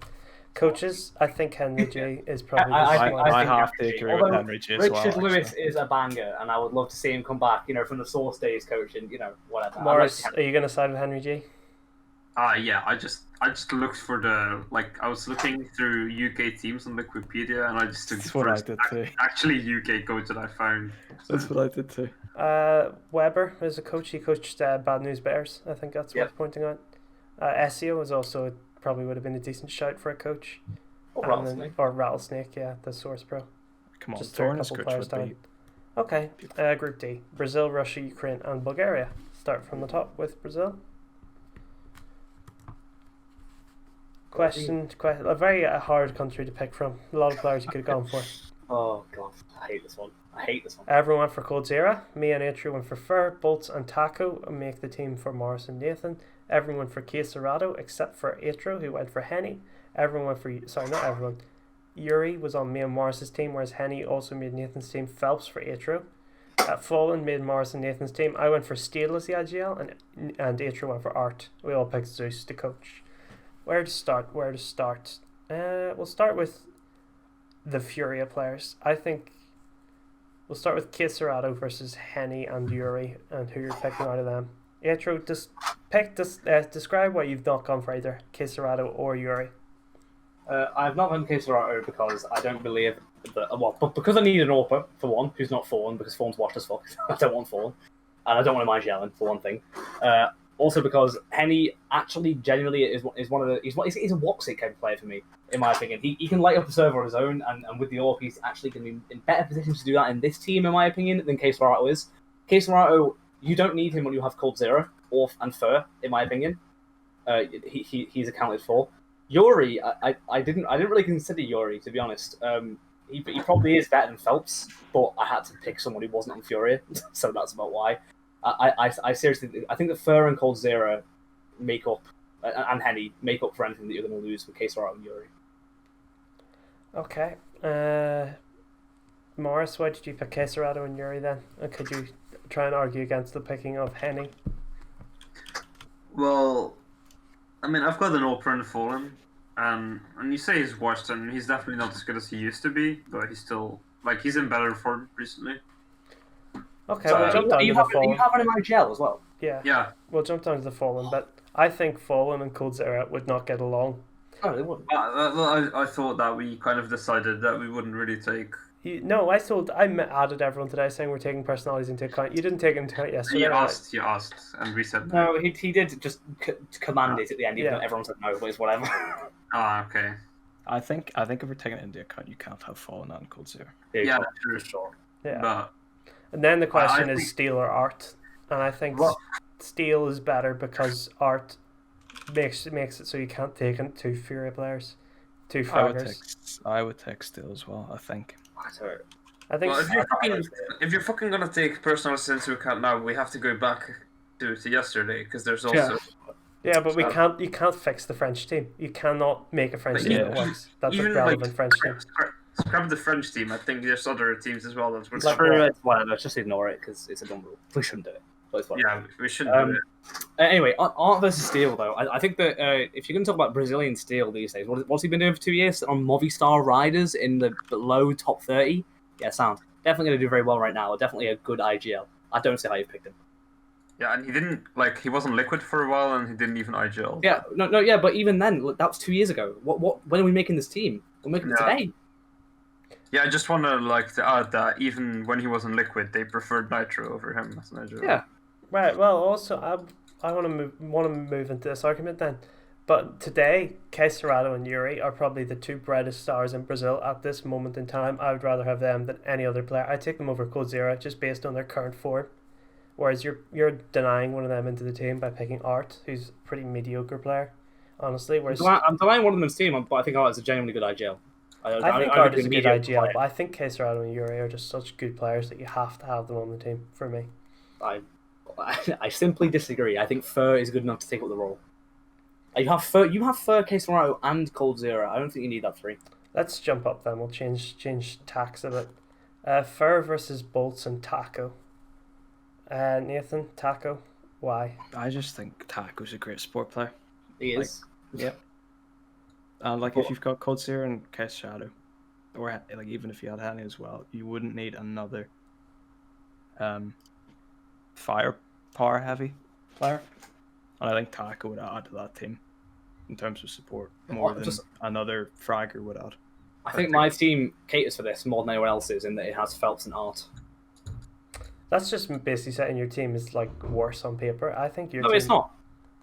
Coaches, I think Henry G is probably the I smartest. I have to agree with Henry G as well. Richard Lewis actually. is a banger, and I would love to see him come back. From the Source days coaching. Whatever. Morris, are you going to side with Henry G? Yeah, I just looked for I was looking through UK teams on Wikipedia, and I just took That's the what I first did too. actually UK coach that I found. That's what I did too. Weber is a coach. He coached Bad News Bears. I think that's worth pointing out. Essio was also probably would have been a decent shout for a coach. Or Rattlesnake. Or Rattlesnake, yeah, the Source Pro. Come on, Just throw a Torrance couple coach players would down. be. Okay, Group D: Brazil, Russia, Ukraine, and Bulgaria. Start from the top with Brazil. A very hard country to pick from. A lot of players you could have gone for. Oh god, I hate this one. Everyone went for Coldzera. Me and Atro went for Fur, Bolts, and Taco make the team for Morris and Nathan. Everyone went for Quesarado except for Atro, who went for Henny. Everyone went for... Sorry, not everyone. Yuri was on me and Morris's team, whereas Henny also made Nathan's team. Phelps for Atro. Fallen made Morris and Nathan's team. I went for Steele as the IGL, and Atro went for Art. We all picked Zeus to coach. Where to start? We'll start with the Furia players. I think we'll start with Quesarado versus Henny and Yuri, and who you're picking out of them. Atro, describe why you've not gone for either Quesarado or Yuri. I've not done Quesarado because I don't believe that. But because I need an AWPer for one, who's not Fallen, because Fallen's washed as fuck. I don't want Fallen, and I don't want to mind yelling for one thing. Also because Henny actually genuinely is one of the he's a Woxic kind of player for me, in my opinion. He can light up the server on his own, and with the AWP he's actually going to be in better positions to do that in this team, in my opinion, than Quesarado is. Quesarado, you don't need him when you have Coldzera and Fur, in my opinion. He's accounted for. Yuri, I didn't really consider Yuri, to be honest. He probably is better than Phelps, but I had to pick someone who wasn't on Furia, so that's about why. I seriously, I think that Fur and Coldzera make up, and Henny make up for anything that you're going to lose with Quesarado and Yuri. Okay. Morris, why did you pick Quesarado and Yuri then? And could you try and argue against the picking of Henny? Well, I mean, I've got an AWPer and Fallen, and you say he's washed, and he's definitely not as good as he used to be, but he's still, he's in better form recently. Okay, So, we'll jump down to the Fallen. You have an MIGL as well? Yeah. We'll jump down to the Fallen, but I think Fallen and Coldzera would not get along. Oh, they wouldn't. I thought that we kind of decided that we wouldn't really take... I added everyone today saying we're taking personalities into account. You didn't take into account yesterday. You asked, and we said no. He did just command it at the end, even though everyone said no, but it's whatever. Okay. I think if we're taking it into account, you can't have Fallen and Coldzera. Yeah, true. Sure. Yeah. But and then the question I is think... Steel or Art, and I think Steel is better because Art makes it so you can't take in two Fury players, two fraggers. I would take Steel as well. I think. I think. Well, if you're fucking gonna take personals into account now, we have to go back to yesterday because there's also. Yeah, but you can't fix the French team. You cannot make a French team that works. That's a relevant French team. Scrap the French team. I think there's other teams as well that would. It's whatever. Just ignore it because it's a dumb rule. We shouldn't do it. Yeah, we shouldn't do it. Anyway, Art versus Steel though, I think that if you're going to talk about Brazilian Steel these days, what's he been doing for 2 years on Movistar Riders in the below top 30? Yeah, sound definitely going to do very well right now. Definitely a good IGL. I don't see how you picked him. Yeah, and he didn't he wasn't liquid for a while, and he didn't even IGL. Yeah, no, but even then, that was 2 years ago. When are we making this team? We're making it today. Yeah, I just want to add that even when he wasn't liquid, they preferred Nitro over him as an IGL. Yeah. Right. Well, also I want to move into this argument then. But today, Quesarado and Yuri are probably the two brightest stars in Brazil at this moment in time. I would rather have them than any other player. I take them over Coldzera just based on their current form. Whereas you're denying one of them into the team by picking Art, who's a pretty mediocre player, honestly. Whereas I'm denying one of them in the team, but I think Art is a genuinely good IGL. I think Art is a good IGL, but I think Quesarado and Yuri are just such good players that you have to have them on the team for me. I simply disagree. I think Fur is good enough to take up the role. You have Fur, Case Morado, and Cold Zero. I don't think you need that 3. Let's jump up then. We'll change tacks a bit. Fur versus Bolts and Taco. Nathan, Taco, why? I just think Taco's a great sport player. He is. Yep. And if you've got Cold Zero and Case Shadow, or even if you had Henny as well, you wouldn't need another firepower heavy player. And I think Taco would add to that team in terms of support more than another fragger would add. I think my team caters for this more than anyone else's in that it has Phelps and Art. That's just basically saying your team is worse on paper. I think your team it's not.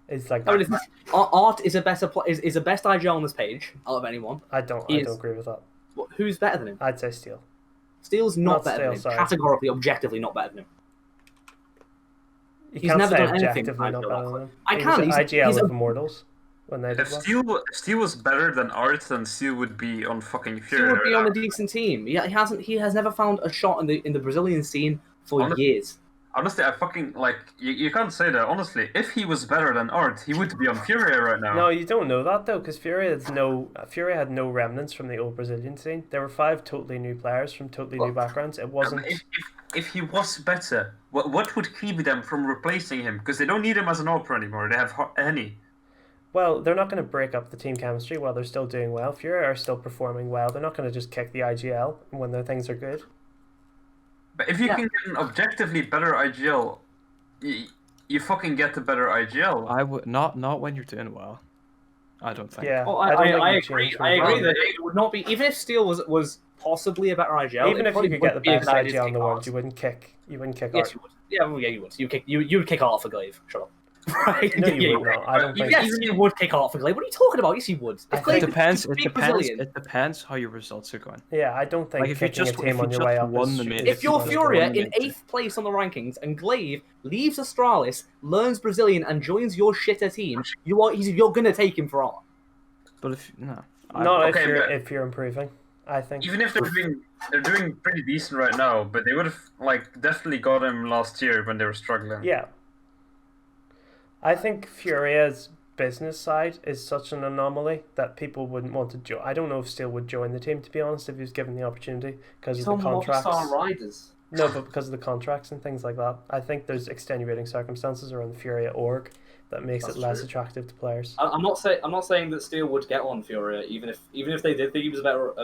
It's Art is a better is the best IGL on this page out of anyone. I don't agree with that. Who's better than him? I'd say Steel. Steele's not better than him. Sorry. Categorically, objectively not better than him. He's never done anything. Not better than him. I can't. He's IGL with Immortals when they did If Steel was better than Art, then Steel would be on fucking Fury. Steel would be on a decent team. He has never found a shot in the Brazilian scene for years. Honestly, I fucking you can't say that. Honestly, if he was better than Art, he would be on Fury right now. No, you don't know that though, because Fury had no remnants from the old Brazilian scene. There were 5 totally new players from totally new backgrounds. It wasn't. If he was better, what would keep them from replacing him? Because they don't need him as an Opera anymore. They have any. Well, they're not going to break up the team chemistry while they're still doing well. Fury are still performing well. They're not going to just kick the IGL when their things are good. But if you can get an objectively better IGL, you fucking get the better IGL. I would not when you're doing well. I don't think. Yeah, I agree. I agree that it would not be even if Steel was possibly a better IGL. Even if you could get the best IGL in the world, you wouldn't kick. You wouldn't kick. Yes, Art. you would. Yeah, you would. You would kick Art for Glaive. Shut up. Right? No, you would not. I don't think. Yes, you would kick Art for Glaive. What are you talking about? Yes, you would. It depends. It depends how your results are going. Yeah, I don't think if you kicking just a team on your way up. If you're Furia in 8th place on the rankings and Glaive leaves Astralis, learns Brazilian, and joins your shitter team, you're gonna take him for Art. But if you're improving, I think. Even if they're doing pretty decent right now, but they would have definitely got him last year when they were struggling. Yeah. I think Furia's business side is such an anomaly that people wouldn't want to join. I don't know if Steel would join the team, to be honest, if he was given the opportunity because of the contracts. Riders. No, but because of the contracts and things like that. I think there's extenuating circumstances around the Furia org that makes it less attractive to players. I'm not saying that Steel would get on Furia, even if they did think he was a better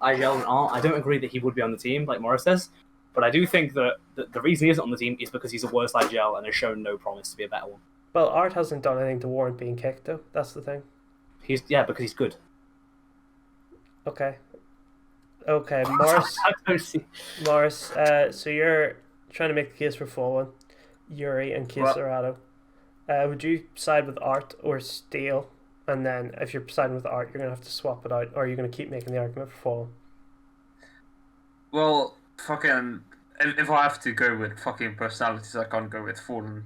IGL than Art. I don't agree that he would be on the team, like Morris says. But I do think that the reason he isn't on the team is because he's a worse IGL and has shown no promise to be a better one. Well, Art hasn't done anything to warrant being kicked, though. That's the thing. Because he's good. Okay, Morris. So you're trying to make the case for Fallen, Yuri, and Kisarado. Would you side with Art or Steel? And then, if you're siding with Art, you're gonna have to swap it out, or you're gonna keep making the argument for Fallen. Well, fucking, if I have to go with fucking personalities, I can't go with Fallen.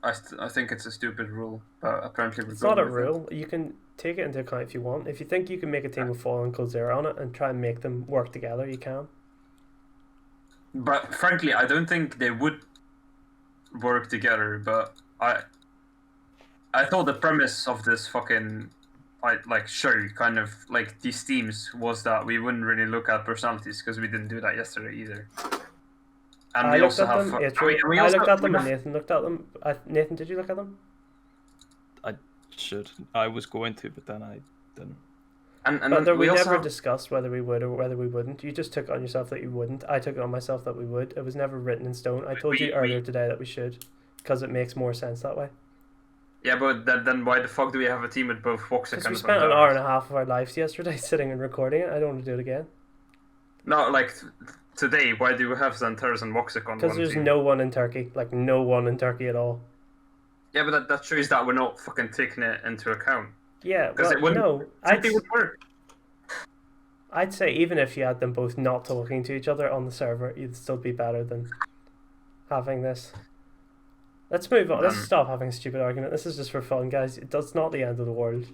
I think it's a stupid rule, but apparently it's not a rule. You can take it into account if you want. If you think you can make a team with Fallen and Cold Zero on it and try and make them work together, you can. But frankly, I don't think they would work together. But I thought the premise of this fucking show, kind of like these teams, was that we wouldn't really look at personalities because we didn't do that yesterday either. And I looked at them. I looked at them, and Nathan looked at them. Nathan, did you look at them? I should. I was going to, but then I didn't. And we never discussed whether we would or whether we wouldn't. You just took it on yourself that you wouldn't. I took it on myself that we would. It was never written in stone. I told you earlier today that we should, because it makes more sense that way. Yeah, but then why the fuck do we have a team with both Voxic and... Because we spent an hour and a half of our lives yesterday sitting and recording it. I don't want to do it again. No, today, why do we have Xantares and Voxic on one team? Because there's no one in Turkey. No one in Turkey at all. Yeah, but that shows that we're not fucking taking it into account. Yeah, well, it would work. I'd say even if you had them both not talking to each other on the server, it'd still be better than having this. Let's move on. Let's stop having a stupid argument. This is just for fun, guys. It's not the end of the world.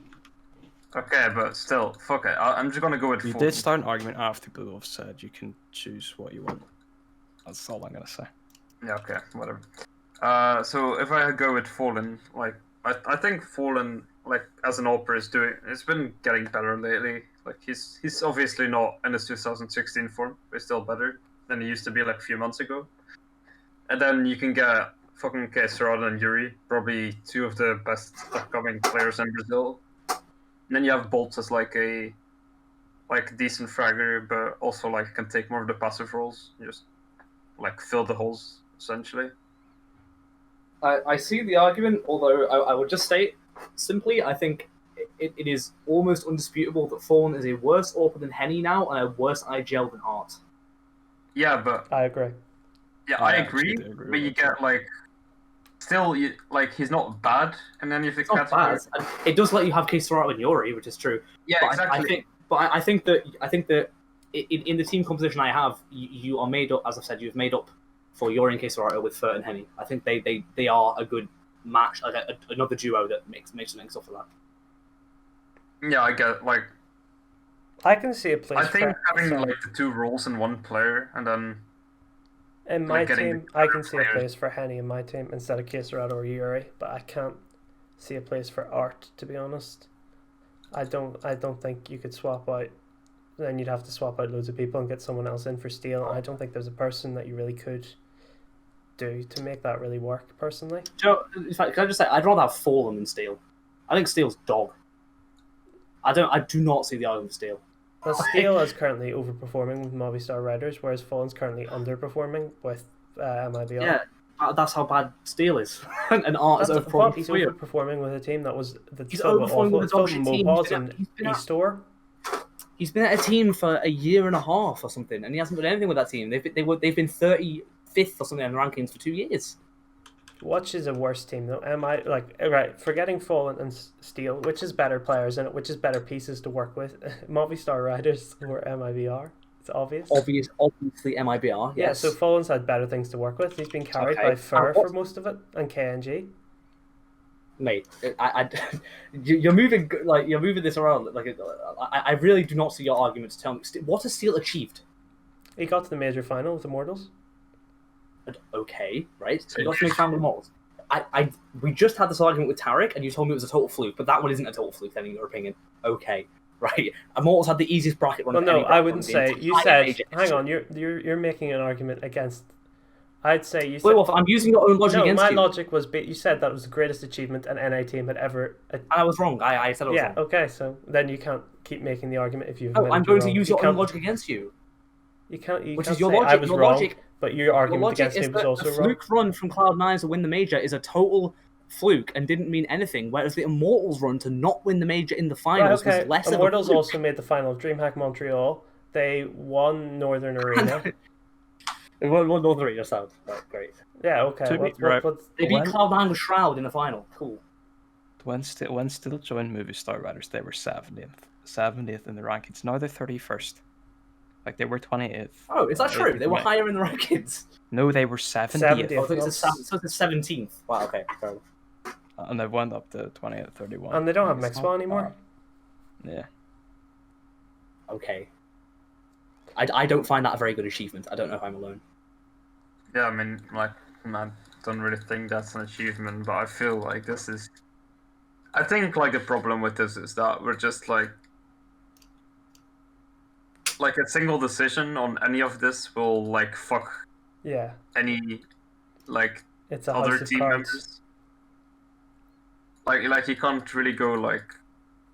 Okay, but still, fuck it. I'm just gonna go with. You did start an argument after Blue Wolf said you can choose what you want. That's all I'm gonna say. Yeah. Okay. Whatever. So if I go with Fallen, I think Fallen, like as an opera is doing, it's been getting better lately. Like he's obviously not in his 2016 form, but he's still better than he used to be like a few months ago. And then you can get fucking Queserada and Yuri, probably two of the best upcoming players in Brazil. And then you have Bolt as like a decent fragger, but also like can take more of the passive roles, just like fill the holes essentially. I see the argument, although I would just state simply, I think it is almost undisputable that Fallen is a worse AWP than Henny now and a worse IGL than Art. Yeah, but I agree. Yeah, I agree, but you get like still, he's not bad in any of the categories. It does let you have Queserada and Yuri, which is true. Yeah, but exactly. I think that in the team composition I have, you are made up, as I've said, you've made up for Yuri and Queserada with Furt and Henny. I think they are a good match, like another duo that makes things up for that. Yeah, I get like. I can see a place. I think having like the two roles in one player and then. In my team, I can see a place for Henny in my team instead of Queserada or Yuri, but I can't see a place for Art, to be honest. I don't think you could swap out. Then you'd have to swap out loads of people and get someone else in for Steel. I don't think there's a person that you really could do to make that really work, personally. Joe, in fact, can I just say, I'd rather have Fallen than Steel. I think Steel's dog. I do not see the argument for Steel. Well, Steel is currently overperforming with Movistar Riders, whereas Fallen's currently underperforming with MIBR. Yeah, that's how bad Steel is. And Art is overperforming. He's overperforming with a team that was he's overperforming with a dog shit team. And Eastore. He's been at a team for a year and a half or something, and he hasn't done anything with that team. They've been 35th or something in the rankings for 2 years. Which is a worse team though? Right, forgetting Fallen and Steel, which is better players in it, which is better pieces to work with? Movistar Riders or MIBR? It's obvious. Obviously MIBR. Yes. Yeah, so Fallen's had better things to work with. He's been carried by Fur for most of it and KNG. Mate, you're moving this around. I really do not see your argument to tell me what has Steel achieved. He got to the major final with Immortals. Okay, right? So you got to make family models. We just had this argument with Tarek, and you told me it was a total fluke, but that one isn't a total fluke, then, in your opinion. Okay, right? Immortals had the easiest bracket run. Well, no, I wouldn't say. You said, hang on, you're making an argument against. I'd say you said. Well, I'm using your own logic against you. No, my logic was you said that was the greatest achievement an NA team had ever. I was wrong. I said I was wrong. Yeah, okay, so then you can't keep making the argument if you've. No, I'm going to use your own logic against you. You can't. Which is your logic. I was wrong. But your argument against me was also wrong. The fluke run from Cloud9 to win the major is a total fluke and didn't mean anything, whereas the Immortals run to not win the major in the finals was less of a fluke. Immortals also made the final of DreamHack Montreal. They won Northern Arena. They won Northern Arena, sounds great. Yeah, okay. They beat Cloud9 with Shroud in the final. Cool. When Still joined Movistar Riders, they were 70th in the rankings. Now they're 31st. Like, they were 28th. Oh, is that true? They were higher in the rankings? No, they were 70th. Oh, so it's the 17th. Wow, okay. Fair enough. And they went up to 28th, 31. And they don't have Mixball anymore? Yeah. Okay. I don't find that a very good achievement. I don't know if I'm alone. Yeah, I mean, like, I don't really think that's an achievement, but I feel like this is... I think, like, the problem with this is that we're just, like a single decision on any of this will like fuck any like it's a other team members. Like you can't really go like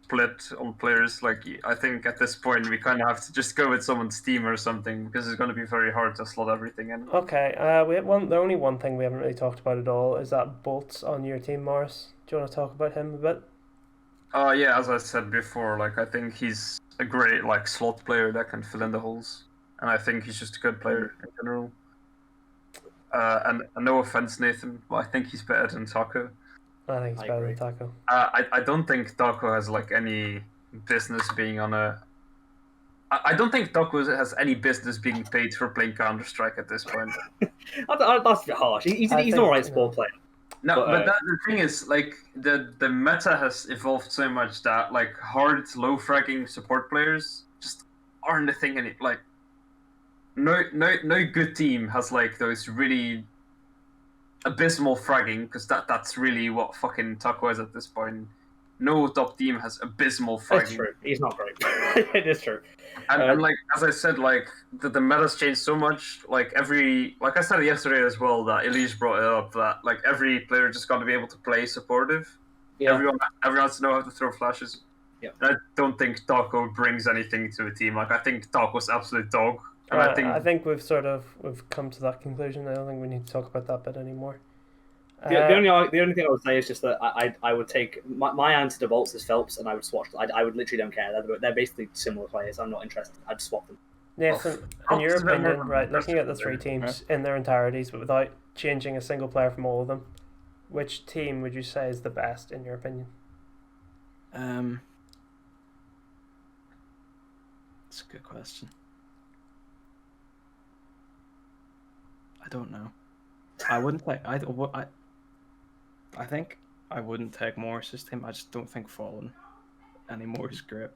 split on players. Like I think at this point we kind of have to just go with someone's team or something because it's going to be very hard to slot everything in. Okay, we have the only one thing we haven't really talked about at all is that Bolt's on your team, Morris. Do you want to talk about him a bit? Yeah, as I said before, like I think he's a great like slot player that can fill in the holes, and I think he's just a good player in general. And no offense, Nathan, but I think he's better than Taco. I think he's better than Taco. I don't think Taco has like any business being on a. I don't think Taco has any business being paid for playing Counter-Strike at this point. That's a bit harsh. He's an alright sport player. No, but the thing is, like, the meta has evolved so much that, like, hard, low-fragging support players just aren't a thing any like, no good team has, like, those really abysmal fragging, because that's really what fucking Taco is at this point. no top team has abysmal That's fragging. true. He's not great. It is true. And like as I said, like the meta's changed so much. Like I said yesterday as well, that Elise brought it up that like every player just got to be able to play supportive. Yeah. Everyone has to know how to throw flashes. Yeah. I don't think Taco brings anything to a team. Like I think Taco's absolute dog. And I think we've come to that conclusion. I don't think we need to talk about that bit anymore. The only thing I would say is just that I would take my answer to Bolts is Phelps, and I would swap. I would literally don't care. They're basically similar players. I'm not interested. I'd swap them. Nathan, in your opinion, right, looking at the three teams in their entarities, but without changing a single player from all of them, which team would you say is the best in your opinion? That's a good question. I don't know. I wouldn't take. I think I wouldn't take Morris's team. I just don't think Fallen anymore is great.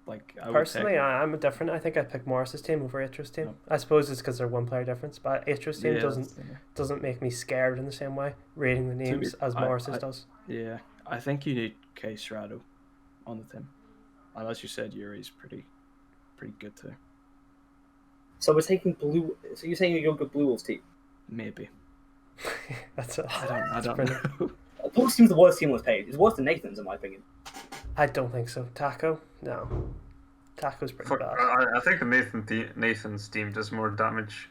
Like personally, I'm different. I think I pick Morris's team over Atro's team. No. I suppose it's because they're one player difference, but Atro's team doesn't make me scared in the same way reading the names as Morris's does. Yeah, I think you need K Strato on the team. And as you said, Yuri's pretty good too. So we're taking blue. So you're saying you're going to Blue Wolves team? Maybe. I don't know. Blue seems the worst team was paid. It's worse than Nathan's, in my opinion. I don't think so. Taco? No. Taco's pretty bad. I think Nathan's team does more damage.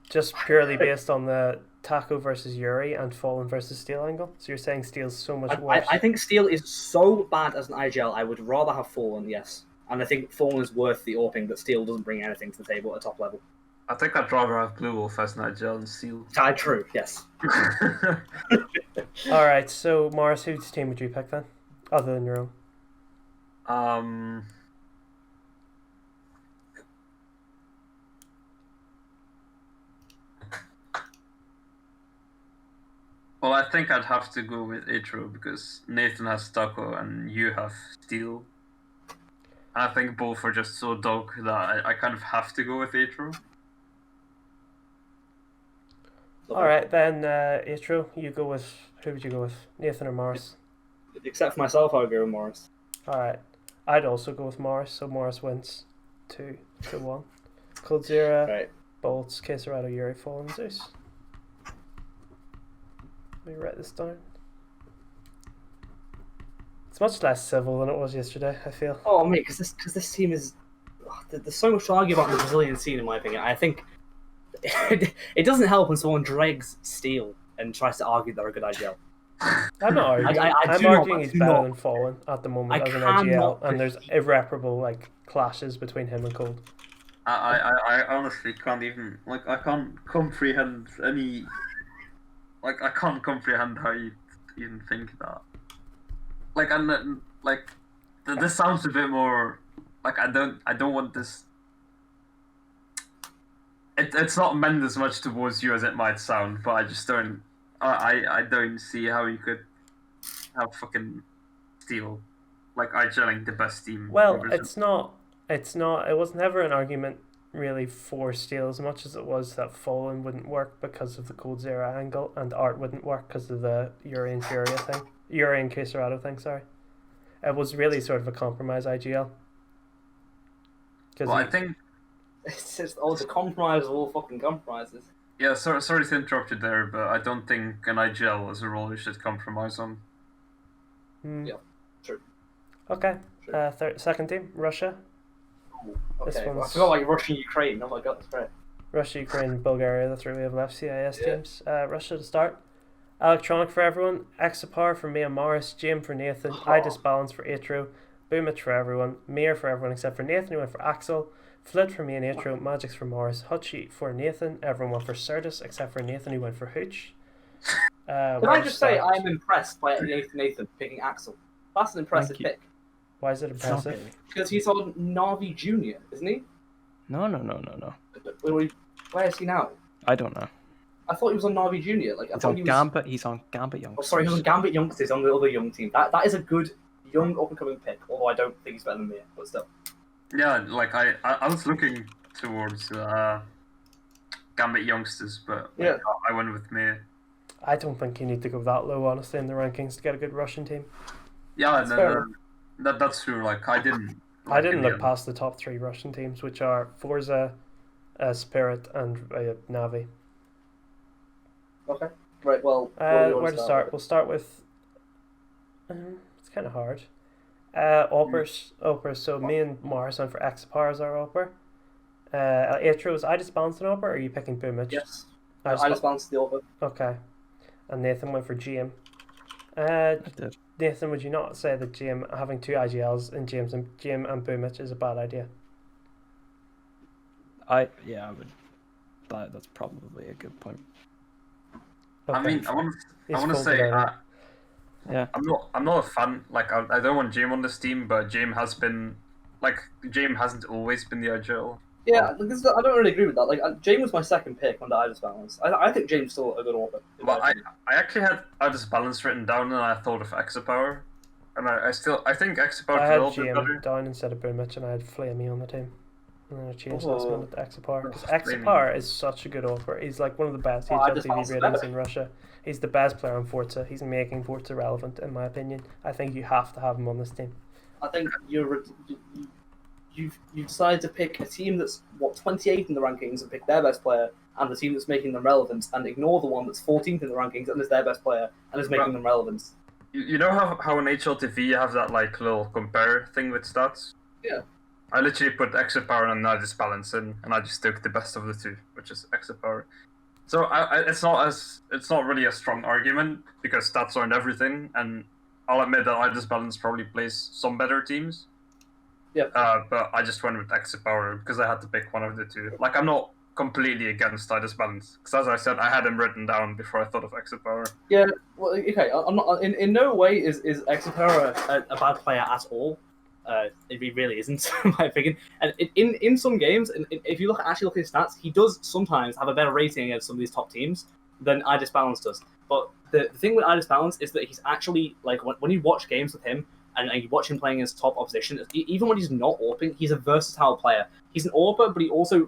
Just purely based on the Taco versus Yuri and Fallen versus Steel angle? So you're saying Steel's so much worse? I think Steel is so bad as an IGL, I would rather have Fallen, yes. And I think Fallen is worth the AWPing, but Steel doesn't bring anything to the table at a top level. I think I'd rather have Blue Wolf as Nigel and Steel. True, yes. Alright, so Morris, whose team would you pick then? Other than your own? Well, I think I'd have to go with Atro because Nathan has Taco and you have Steel. I think both are just so dog that I kind of have to go with Atro. Alright, then Atro, who would you go with? Nathan or Morris? Except for myself, I would go with Morris. Alright, I'd also go with Morris, so Morris wins 2-1. Coldzera, right. Bolts, Queserado, Yuri, Fallen, Zeus. Let me write this down. It's much less civil than it was yesterday, I feel. Oh, mate, because this team is... There's so much to argue about the Brazilian scene, in my opinion. I think it doesn't help when someone dregs Steel and tries to argue they're a good IGL. I'm not arguing. I'm arguing he's better than Fallen at the moment as an IGL, and there's irreparable clashes between him and Cold. I honestly can't even I can't comprehend any. I can't comprehend how you even think that. This sounds a bit more I don't want this. It's not meant as much towards you as it might sound, but I just don't. I don't see how you could have fucking Steel IGLing the best team. Well, it's not. It was never an argument really for Steel as much as it was that Fallen wouldn't work because of the Coldzera angle and Art wouldn't work because of the Yuri and Queserado thing, sorry. It was really sort of a compromise IGL. Well, I think it's just the compromise of all fucking compromises. Yeah, sorry to interrupt you there, but I don't think an IGL is a role you should compromise on. Yeah, true. Okay, sure. Second team, Russia. Okay, I forgot Russia and Ukraine. Oh my god, that's great. Russia, Ukraine, Bulgaria, the three we have left CIS teams. Russia to start. Electronic for everyone, Exapar for me and Morris, Jim for Nathan, iDisbalance for Atro, Boomich for everyone, Mir for everyone except for Nathan who went for Axel, Flit for me and Atro, Magix for Morris, Hutchie for Nathan, everyone went for Certus except for Nathan who went for Hooch. Can I just say I'm impressed by Nathan picking Axel. That's an impressive pick. Why is it impressive? Because he's on Navi Junior, isn't he? No. Where is he now? I don't know. I thought he was on Navi Junior. He's on Gambit Youngsters. Oh, sorry, he's on Gambit Youngsters on the other young team. That is a good young up and coming pick. Although I don't think he's better than me, but still. Yeah, I was looking towards Gambit Youngsters, but I went with me. I don't think you need to go that low, honestly, in the rankings to get a good Russian team. Yeah, That's fair. that's true. Like I didn't. I Like, didn't in the look end. past the top 3 Russian teams, which are Forza, Spirit, and Navi. Okay. Right. Well, where do you want Where to start? We'll start with. It's kind of hard. Opers. So me and Morris went for Exapar as our Oper. Atro, was I just balanced an Oper, or are you picking Boomich? Yes. I I just balanced the over. Okay. And Nathan went for GM. I did. Nathan, would you not say that GM having 2 IGLs in GM and Boomich is a bad idea? I would. That's probably a good point. Okay. I mean, I want He's to folded say. early. Yeah. I'm not a fan. Like I don't want James on this team, but James hasn't always been the IGL. Yeah, I don't really agree with that. Like, James was my second pick under I just balanced. I think James is still a good author. Well, I actually had Out Balance written down, and I thought of Exapower, and I think Exapower I could had all be GM better. down instead of Boomich, and I had Flamey on the team. And then I changed last Oh. minute to Exapar. Because Oh, Exapar is such a good offer. He's like one of the best I HLTV just balanced ratings better. in Russia. He's the best player on Forza. He's making Forza relevant, in my opinion. I think you have to have him on this team. I think you've decided to pick a team that's 28th in the rankings and pick their best player, and the team that's making them relevant, and ignore the one that's 14th in the rankings and is their best player and is making them relevant. You know how in HLTV you have that like little compare thing with stats? Yeah. I literally put Exapower and Out Balance in, and I just took the best of the two, which is Exapower. So it's not really a strong argument because stats aren't everything, and I'll admit that Out Balance probably plays some better teams. Yeah. But I just went with Exapower because I had to pick one of the two. Like I'm not completely against Out Balance because, as I said, I had him written down before I thought of Exapower. Yeah, well, okay. I'm not in no way is Exeter a bad player at all. It really isn't, in my opinion. And in some games, and if you actually look at his stats, he does sometimes have a better rating against some of these top teams than I Balance does. But the thing with I Balance is that he's actually like when you watch games with him and you watch him playing his top opposition, even when he's not AWPing, he's a versatile player. He's an AWPer, but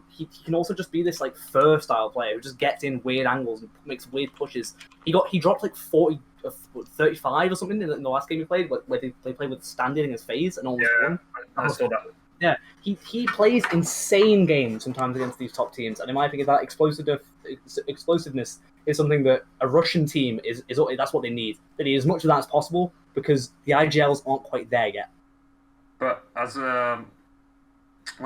he can also just be this like fur style player who just gets in weird angles and makes weird pushes. He dropped like 35 or something in the last game he played, where they played with standing in his phase and almost won. I saw that. Yeah, he plays insane games sometimes against these top teams, and in my opinion, that explosiveness is something that a Russian team is that's what they need. They need as much of that as possible because the IGLs aren't quite there yet. But what I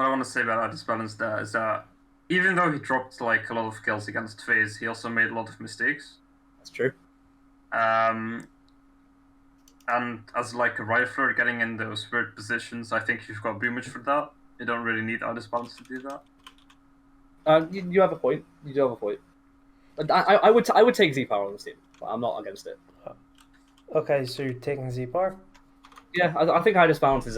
want to say about Out Balance there is that even though he dropped like a lot of kills against FaZe, he also made a lot of mistakes. That's true. And as like a rifler getting in those weird positions, I think you've got Boomich for that. You don't really need Out Balance to do that. You have a point. You do have a point. But I would take Z-Power on this team, but I'm not against it. Okay, so you're taking Z-Bar? Yeah, I think I Balance is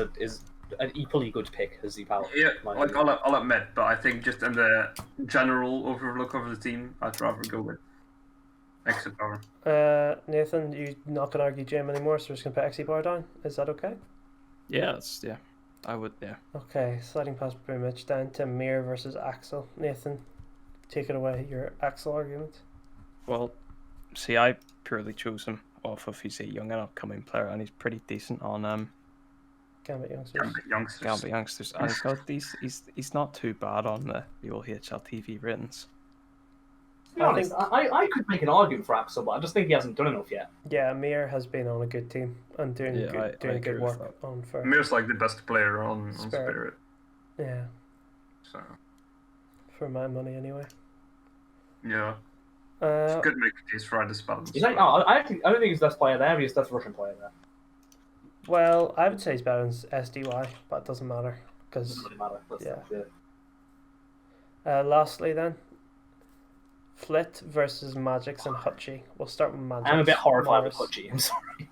an equally good pick as Z-Power. Yeah, like I'll admit, but I think just in the general overlook of the team, I'd rather go with Exapower. Nathan, you're not going to argue Jim anymore, so we're just going to put Exapower down. Is that okay? Yeah, I would. Yeah. Okay, sliding past Boomich down to Mir versus Axel. Nathan, take it away. Your Axel argument. Well, see, I purely chose him off of he's a young and upcoming player, and he's pretty decent on Gambit Youngsters. Gambit Youngsters, and he's not too bad on the old HLTV ratings. To be honest, I could make an argument for Axel, but I just think he hasn't done enough yet. Yeah, Mir has been on a good team and doing good work on for. Mir's like the best player on Spirit. Yeah. So. For my money, anyway. Yeah. Could make a case for Out Balance. I don't think he's the best player there. He's the best Russian player there. Well, I would say he's better than SDY, but it doesn't matter because. Doesn't really matter. Yeah. Lastly, then. Flit versus Magix and Hutchie. We'll start with Magix. I'm a bit horrified with Hutchie, I'm sorry.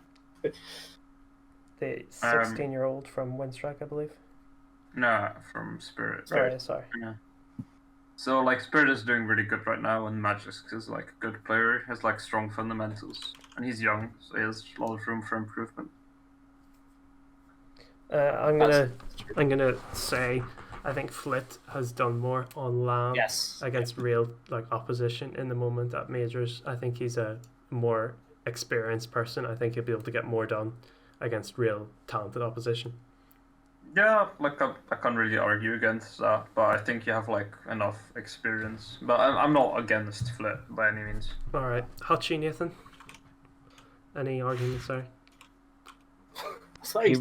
The 16-year-old from Winstrike, I believe. No, from Spirit. Sorry. Yeah. So, like, Spirit is doing really good right now, and Magix is, like, a good player. He has, like, strong fundamentals. And he's young, so he has a lot of room for improvement. I'm gonna say I think Flit has done more on LAN Yes. against real opposition in the moment at majors. I think he's a more experienced person. I think he'll be able to get more done against real talented opposition. Yeah, I can't really argue against that, but I think you have enough experience. But I'm not against Flit by any means. All right, Hachi, Nathan. Any arguments there? He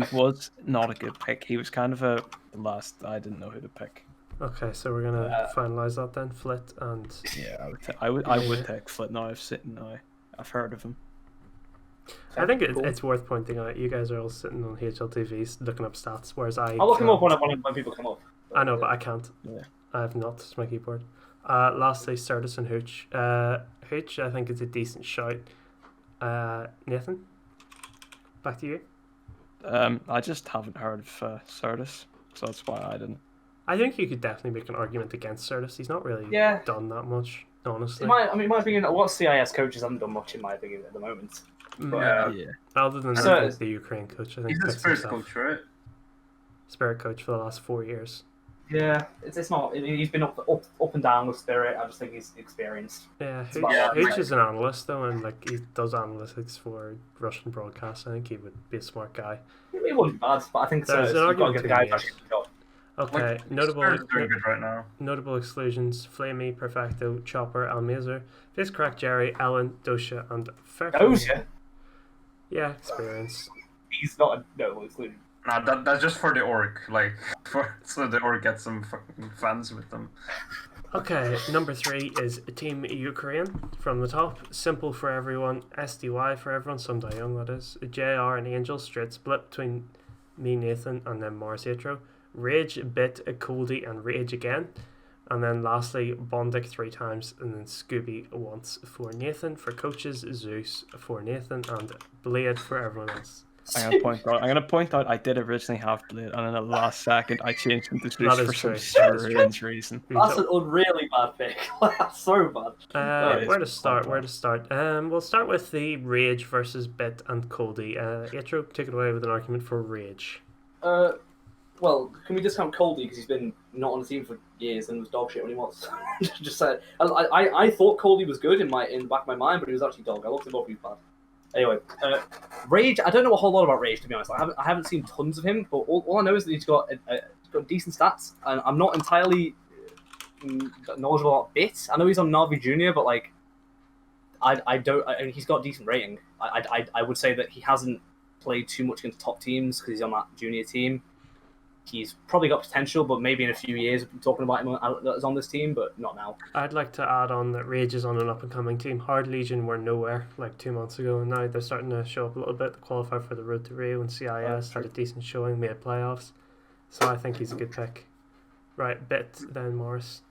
was not a good pick. He was kind of the last. I didn't know who to pick. Okay, so we're gonna finalize that then. Flit and yeah, I would take Flit now. I've heard of him. I think it's worth pointing out. You guys are all sitting on HLTVs looking up stats, whereas I'll look them up when people come up. I know, but I can't. Yeah. I have not to my keyboard. Lastly, Certus and Hooch. Hooch, I think, is a decent shout. Nathan, back to you. I just haven't heard of Certus, so that's why I didn't. I think you could definitely make an argument against Certus. He's not really done that much, honestly. In my opinion, a lot of CIS coaches haven't done much, in my opinion, at the moment. But, yeah. Other than the Ukraine coach, I think he's the Spirit coach, right? Spirit coach for the last 4 years. Yeah, it's not. He's been up and down with Spirit. I just think he's experienced. Yeah, Hooch is an analyst though, and he does analytics for Russian broadcasts. I think he would be a smart guy. He wasn't bad, but I think there's an argument to the guy actually job. Okay, Spirit's doing good right now. Notable exclusions: Flamey, Perfecto, Chopper, Almazer, Face Crack, Jerry, Ellen, Dosha, and Fairfield. Dosha? Yeah, experience. He's not a notable exclusion. Nah, that's just for the org, so the org gets some fucking fans with them. Okay, number 3 is Team Ukraine from the top. Simple for everyone, SDY for everyone, some die young that is. JR and Angel, straight split between me, Nathan, and then Mars Atro. Rage, Bit, Coldy, and Rage again. And then lastly, Bondic 3 times, and then Scooby once for Nathan. For coaches, Zeus for Nathan, and Blade for everyone else. I'm gonna point out I did originally have Blade, and in the last second I changed him to Zeus for some strange reason. That's an unreally bad pick. That's so bad. Where to start? We'll start with the Rage versus Bit and Coldy. Atro, take it away with an argument for Rage. Well, can we discount Coldy because he's been not on the team for years and was dog shit when he was? Just said. I thought Coldy was good in the back of my mind, but he was actually dog. I looked him up, he was bad. Anyway, Rage. I don't know a whole lot about Rage, to be honest. I haven't seen tons of him, but all I know is that he's got decent stats, and I'm not entirely knowledgeable about Bit. I know he's on Navi Junior, but he's got a decent rating. I would say that he hasn't played too much against top teams because he's on that junior team. He's probably got potential, but maybe in a few years we'll be talking about him as on this team, but not now. I'd like to add on that Rage is on an up-and-coming team. Hard Legion were nowhere 2 months ago, and now they're starting to show up a little bit. They qualified for the Road to Rio, and CIS had a decent showing, made playoffs. So I think he's a good pick. Right, Bit, then Morris.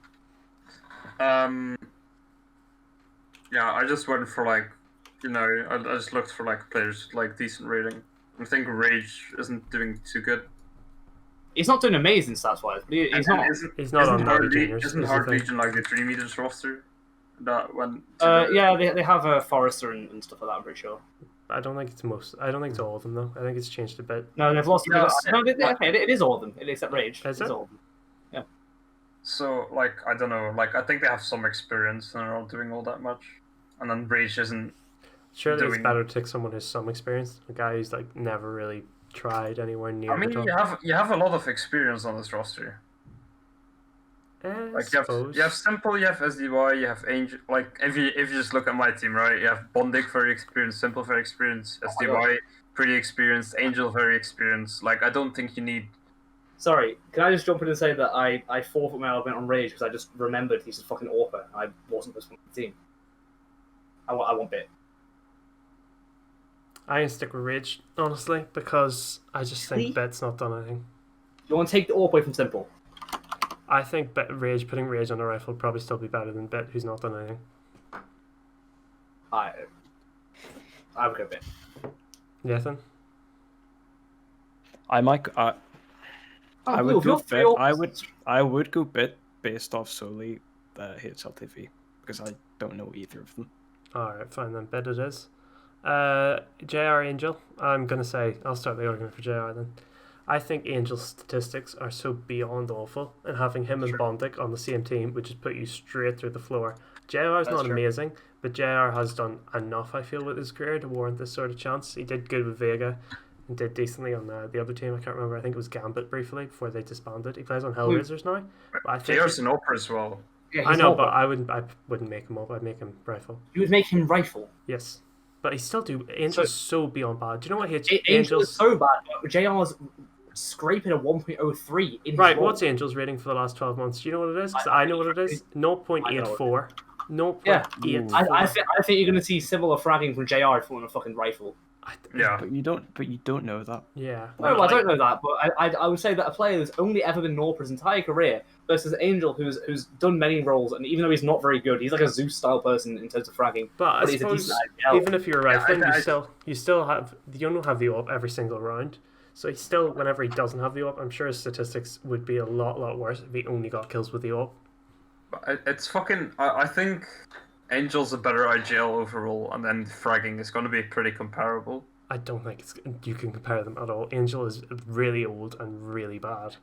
Yeah, I just went for I just looked for players with decent rating. I think Rage isn't doing too good. He's not doing amazing stats wise, but he's not. He's not on Hard Legion. Isn't Hard Legion the Dream Eaters roster? That went. Yeah, they have a Forrester and stuff like that. I'm pretty sure. I don't think it's all of them though. I think it's changed a bit. No, they've lost. It is all of them. Except Rage. Is it? All of them. Yeah. So I don't know. I think they have some experience and are not doing all that much, and then Rage isn't. Surely it's better to take someone who's some experience. A guy who's never really tried anywhere near. I mean, you have a lot of experience on this roster. You have Simple, you have SDY, you have Angel. If you just look at my team, right? You have Bondic, very experienced. Simple, very experienced. SDY, pretty experienced. Angel, very experienced. I don't think you need. Sorry, can I just jump in and say that I forfeit my argument on Rage because I just remembered he's a fucking AWPer. I wasn't this one the team. I want Bit. I can stick with Rage, honestly, because I just think Bit's not done anything. You want to take the AWP away from Simple? I think putting Rage on a rifle would probably still be better than Bit, who's not done anything. I would go Bit. Nathan? I would go Bit. I would go Bit based off solely the HLTV because I don't know either of them. Alright, fine then. Bit it is. JR Angel. I'm going to say, I'll start the argument for JR then. I think Angel's statistics are so beyond awful, and having him and Bondic on the same team would just put you straight through the floor. JR is not amazing, but JR has done enough, I feel, with his career to warrant this sort of chance. He did good with Vega and did decently on the other team. I can't remember. I think it was Gambit briefly before they disbanded. He plays on Hellraisers now. But I think JR's an Opera as well. Yeah, I know, but I wouldn't make him up. I'd make him rifle. You would make him rifle. Yes. But he still do. Angel's so beyond bad. Do you know what Angel Angel's is so bad. JR's scraping a 1.03 in his right? role. What's Angel's rating for the last 12 months? Do you know what it is? Because I know what it is. 0.84. 0.84. I think you're going to see similar fragging from JR pulling a fucking rifle. Yeah, But you don't know that. Yeah. No, I don't know that, but I would say that a player who's only ever been Norp his entire career versus Angel, who's done many roles, and even though he's not very good, he's like a Zeus style person in terms of fragging. But I he's a suppose decent IPL. even if you're rifling, I- you still have you don't have the op every single round. So he still, whenever he doesn't have the op, I'm sure his statistics would be a lot worse if he only got kills with the op. it's fucking. I think Angel's a better IGL overall, and then fragging is going to be pretty comparable. I don't think you can compare them at all. Angel is really old and really bad.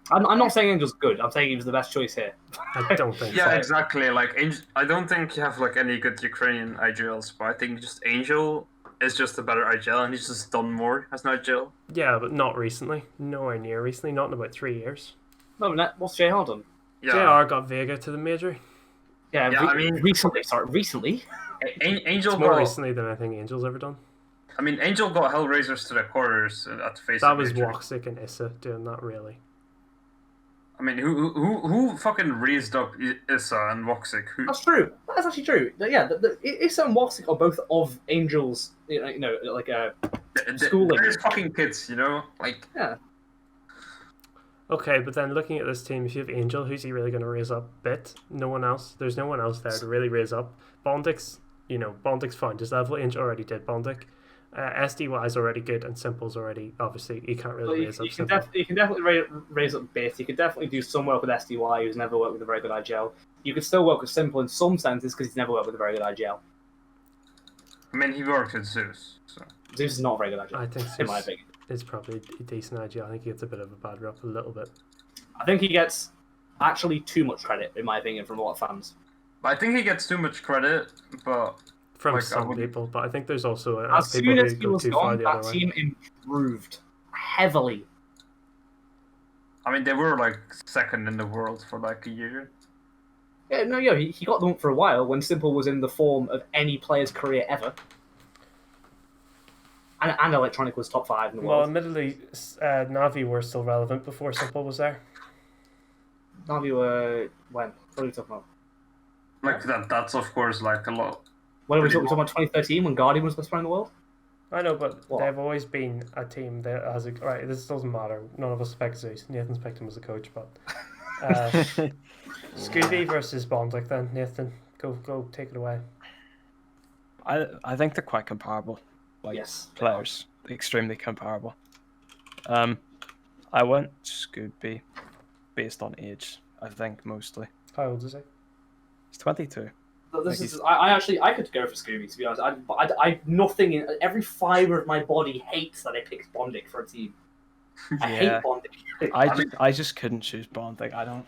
I'm not saying Angel's good. I'm saying he was the best choice here. I don't think Yeah, so. exactly. Like, I don't think you have like any good Ukrainian IGLs, but I think just Angel is just a better IGL, and he's just done more as an IGL. Yeah, but not recently. Nowhere near recently. Not in about 3 years. No, what's JR done? Yeah, JR got Vega to the major. Yeah, I mean- recently. Sorry, recently. Angel It's more got. recently than I think Angel's ever done. I mean, Angel got Hellraisers to the quarters at the face. That of was major. Woxic and Issa doing that, really. I mean, who fucking raised up Issa and Woxic? Who? That's true. That's actually true. Yeah, Issa and Woxic are both of Angel's, like schooling. They're just fucking kids, you know. Like, Yeah. Okay, but then looking at this team, if you have Angel, who's he really going to raise up? Bit? No one else. There's no one else there to really raise up. Bondic's found his level. Angel already did Bondic. SDY is already good, and Simple's already, obviously, you can't really raise up You Simple. can definitely raise up Bit. You can definitely do some work with SDY, who's never worked with a very good IGL. You could still work with Simple in some senses because he's never worked with a very good IGL. I mean, he worked with Zeus, so. Zeus is not a very good IGL, I think in my Zeus opinion. is probably a decent idea. I think he gets a bit of a bad rap, a little bit. I think he gets actually too much credit, in my opinion, from a lot of fans. I think he gets too much credit, but From Like, I some wouldn't- people, but I think there's also As people soon as who he go was too far gone, the that other way. team improved heavily. I mean, they were like second in the world for like a year. Yeah, he got them for a while when Simple was in the form of any player's career ever. And Electronic was top 5 in the Well, world. admittedly, Navi were still relevant before Simple was there. Navi were when? What are we talking about? Like that's of course like a lot. When are we talking about 2013 when Guardian was the best player in the world? I know, but What? they've always been a team that has a... Right, this doesn't matter. None of us picked Zeus. Nathan's picked him as a coach, but... Scooby versus Bondic then. Nathan, go take it away. I think they're quite comparable. Like Yes. players, extremely comparable. I went Scooby based on age. I think mostly. How old is he? He's 22. But this is, I could go for Scooby, to be honest. I nothing in every fibre of my body hates that I picked Bondic for a team. I hate Yeah. Bondic. I just couldn't choose Bond. Like I don't.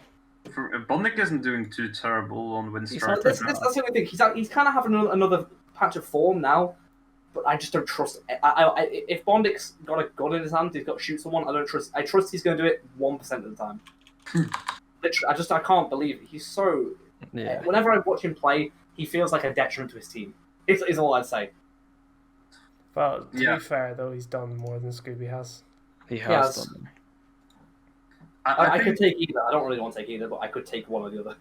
Bondic isn't doing too terrible on win So start. that's the only thing. He's kind of having another patch of form now, but I just don't trust. If Bondic's got a gun in his hand, he's got to shoot someone. I don't trust. I trust he's going to do it 1% of the time. Literally, I can't believe it. He's so. Yeah. Whenever I watch him play, he feels like a detriment to his team. Is all I'd say. Well, to Yeah. be fair, though, he's done more than Scooby has. He has Yes. done them. I think, could take either. I don't really want to take either, but I could take one or the other.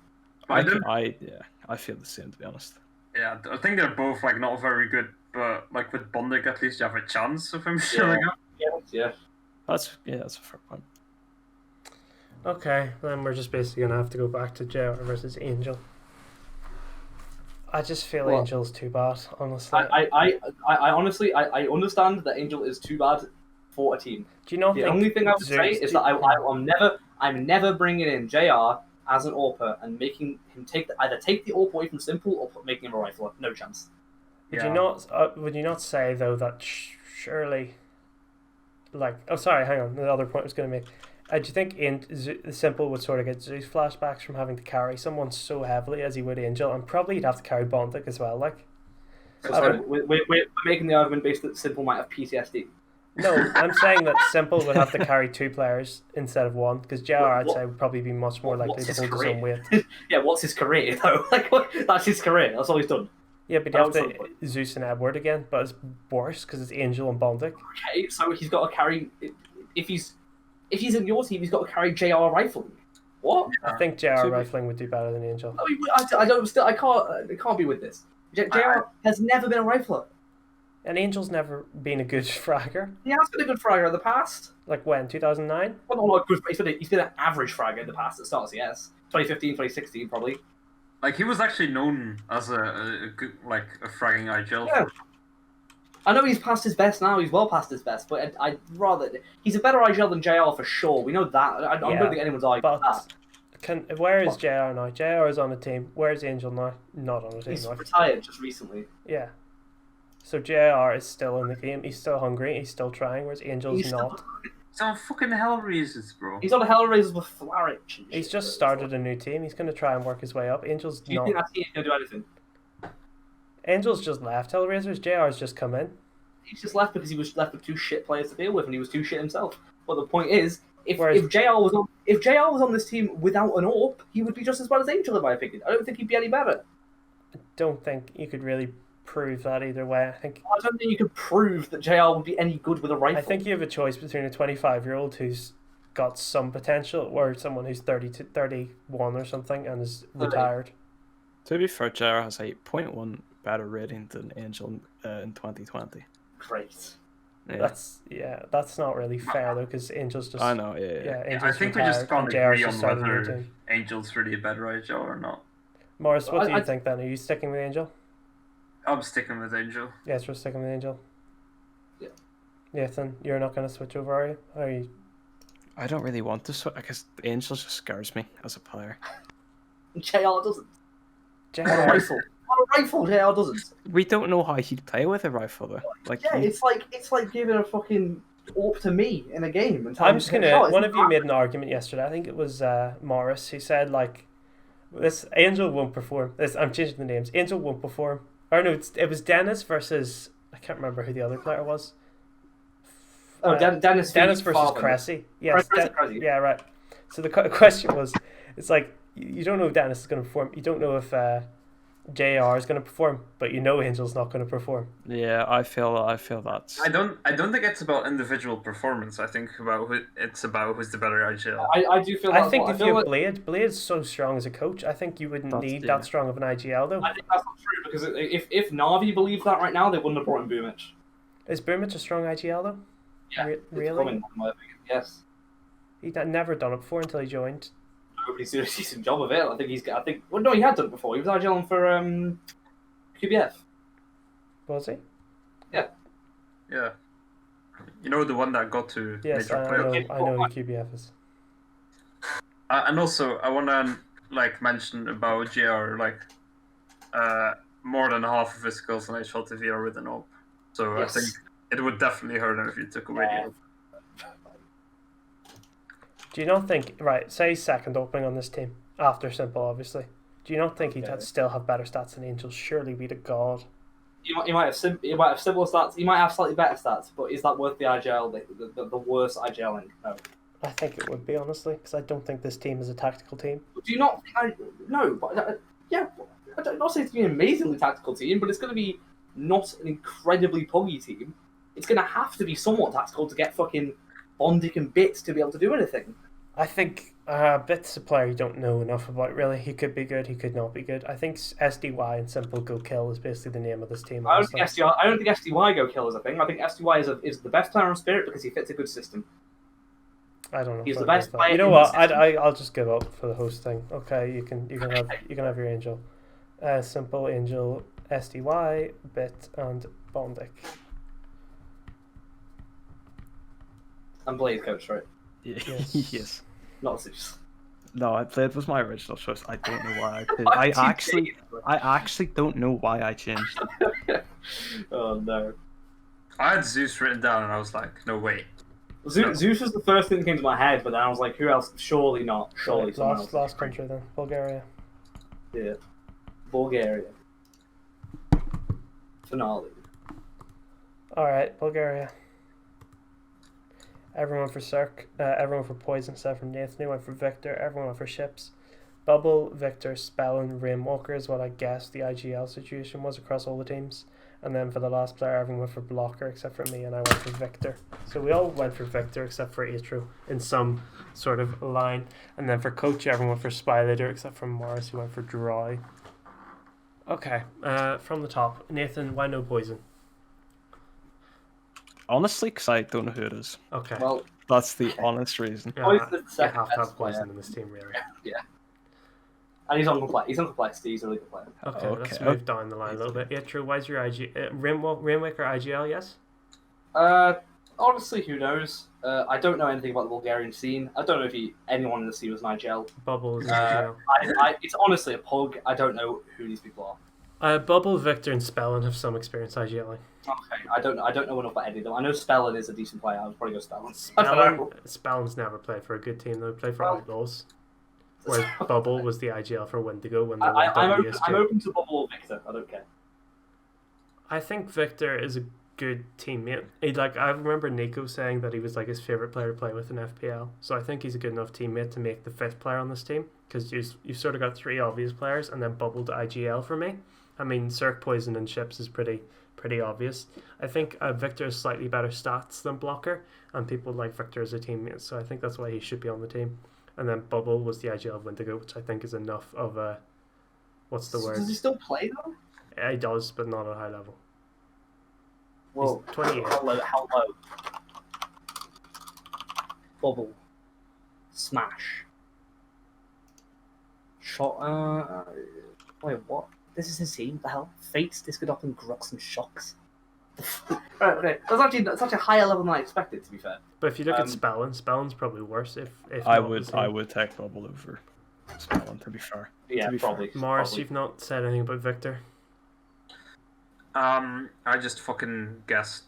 I feel the same, to be honest. yeah, I think they're both like not very good, but like with Bondic at least you have a chance of him showing up. Yeah. That's a fair point. Okay, then we're just basically going to have to go back to JR versus Angel. I just feel What? Angel's too bad, honestly. I honestly I understand that Angel is too bad for a team. Do you not The think only thing I would say Zeus- is that I'm never bringing in JR as an AWPer and making him either take the AWP away from Simple or making him a rifler. No chance. Would you not say though that surely like, oh, sorry, hang on. The other point I was going to make. Do you think Simple would sort of get Zeus flashbacks from having to carry someone so heavily as he would Angel, and probably he'd have to carry Bondic as well, like. So sorry, we're making the argument based that Simple might have PTSD. No, I'm saying that Simple would have to carry 2 players instead of 1, because JR, I'd say, would probably be much more likely to hold his own weight. Yeah, what's his career, though? Like, that's his career. That's all he's done. Yeah, but you have to Zeus and Edward again, but it's worse because it's Angel and Bondic. Okay, so he's got to carry... If he's in your team, he's got to carry JR Rifling. What? I think JR Rifling would do better than Angel. I can't be with this. JR has never been a rifler. And Angel's never been a good fragger. He has been a good fragger in the past. Like when? 2009? Well, not good. He's been an average fragger in the past at start CS. 2015, 2016, probably. Like, he was actually known as a good, like, a fragging IGL. Yeah. I know he's past his best now. He's well past his best, but I'd rather... He's a better IGL than JR for sure. We know that. I don't think anyone's arguing that. Where is JR now? JR is on a team. Where is Angel now? Not on a team. He's retired just recently. Yeah. So JR is still in the game. He's still hungry. He's still trying, whereas Angel's not. He's on fucking Hellraisers, bro. He's on Hellraisers with Flourish. He's just started a new team. He's going to try and work his way up. Angel's do you think that team can do anything? Angel's just left Hellraisers. JR's just come in. He's just left because he was left with 2 shit players to deal with, and he was too shit himself. But the point is, if JR was on this team without an AWP, he would be just as bad as Angel, in my opinion. I don't think he'd be any better. I don't think you could really prove that either way. I don't think you could prove that JR would be any good with a rifle. I think you have a choice between a 25-year-old who's got some potential or someone who's 30 to 31 or something and is retired. To be fair, JR has a 0.1 better rating than Angel in 2020. Great. Yeah. That's not really fair though, because Angel's just... I know, yeah. Angel's I think we just can't agree on whether Angel's really a better IGL or not. Morris, what do you think then? Are you sticking with Angel? I'm sticking with Angel. Yes, we're sticking with Angel. Yeah. Nathan, you're not going to switch over, are you? Are you? I don't really want to switch because Angel just scares me as a player. JR doesn't. JR. On a rifle. On a rifle, JR doesn't. We don't know how he'd play with a rifle though. Like, yeah, it's like giving a fucking AWP to me in a game. And I'm just gonna. One of you made an argument yesterday. I think it was Morris. Who said like, this Angel won't perform. I'm changing the names. Angel won't perform. Or no, it was Dennis versus, I can't remember who the other player was. Oh, Dennis versus Cressy. Yes, yeah, right. So the question was, it's like, you don't know if Dennis is going to perform. You don't know if JR is going to perform, but you know Angel's not going to perform. Yeah, I feel that. I don't think it's about individual performance. I think it's about who's the better IGL. I do feel that. I think if you have Blade's so strong as a coach, I think you wouldn't need that strong of an IGL though. I think that's not true because if Na'Vi believed that right now, they wouldn't have brought in Boomich. Is Boomich a strong IGL though? Yeah, really? Coming, in my opinion. Yes. He'd never done it before until he joined. Nobody's doing a decent job of it. Well, no, he had done it before. He was IGLing for QBF. Was he? Yeah. Yeah. You know the one that got to Yes, major playoffs? I know who QBF is. And also, I want to mention about JR, more than half of his skills in HLTV are with an AWP. So yes. I think it would definitely hurt him if you took away the AWP. Do you not think, right, say second opening on this team, after Simple, obviously, do you not think he'd still have better stats than Angel? Surely be the god. He might have similar stats, he might have slightly better stats, but is that worth the IGL, the worst IGLing? No. I think it would be, honestly, because I don't think this team is a tactical team. Do you not think I'm not saying it's going to be an amazingly tactical team, but it's going to be not an incredibly puggy team. It's going to have to be somewhat tactical to get fucking Bondic and Bits to be able to do anything. I think Bits a player you don't know enough about, really. He could be good, he could not be good. I think SDY and Simple Go Kill is basically the name of this team. I don't think SDY Go Kill is a thing. I think SDY is the best player on Spirit because he fits a good system. I don't know. He's the best player. You know what? I'll just give up for the host thing. Okay, you can have your Angel. Simple, Angel, SDY, Bit, and Bondic. And Blade coach, right? Yes. Yes. Not Zeus. No, Blade was my original choice. I don't know why I I actually don't know why I changed it. Oh no. I had Zeus written down and I was like, no wait. Zeus was the first thing that came to my head, but then I was like, who else? Surely not. Surely Right, someone last else. country then. Bulgaria. Yeah. Bulgaria. Finale. Alright, Bulgaria. Everyone for Cirque. Everyone for Poison, except for Nathan. Who went for Victor. Everyone went for Ships. Bubble, Victor, Spellin, Rainwalker is what I guess the IGL situation was across all the teams. And then for the last player, everyone went for Blocker except for me, and I went for Victor. So we all went for Victor except for Atro in some sort of line. And then for coach, everyone went for Spy Leader except for Morris, who went for Dry. Okay, from the top, Nathan, why no Poison? Honestly, because I don't know who it is. Okay. Well, That's the honest reason. yeah, Poison's the you second have to have best player. Poison in this team, really. Yeah. And he's on complexity. He's a really good player. Okay, let's Okay. move down the line a little bit. Atro, why's your IG? Rainwaker IGL, yes? Honestly, who knows? I don't know anything about the Bulgarian scene. I don't know if anyone in the scene was an IGL. Bubble is Uh, IGL. It's honestly a pug. I don't know who these people are. Bubble, Victor, and Spellin have some experience IGLing. Okay, I don't know enough about any of them. I know Spellin is a decent player. I would probably go Spellin. I don't know. Spellin's never played for a good team, though. He played for Well- Outlaws. Whereas Bubble was the IGL for Wendigo when they were I'm WSG. open to Bubble or Victor. I don't care. I think Victor is a good teammate. I remember Nico saying that he was like his favorite player to play with in FPL. So I think he's a good enough teammate to make the fifth player on this team, because you've sort of got three obvious players and then Bubble to IGL for me. I mean, Cirque, Poison, and Ships is pretty obvious. I think Victor has slightly better stats than Blocker, and people like Victor as a teammate, so I think that's why he should be on the team. And then Bubble was the IGL of Wendigo, which I think is enough of a... What's the word? Does he still play though? He does, but not at a high level. Well, He's 28. How low? Bubble. Smash. Shot. Wait, what? This is his team? What the hell? Fates, Discodop, and Grux and Shocks. Right, okay. That's actually a higher level than I expected, to be fair. But if you look at Spellin's probably worse. If I not would the same. take Bubble over Spellin, to be fair. Yeah, To be fair. probably. Morris, probably. you've not said anything about Victor. I just fucking guessed.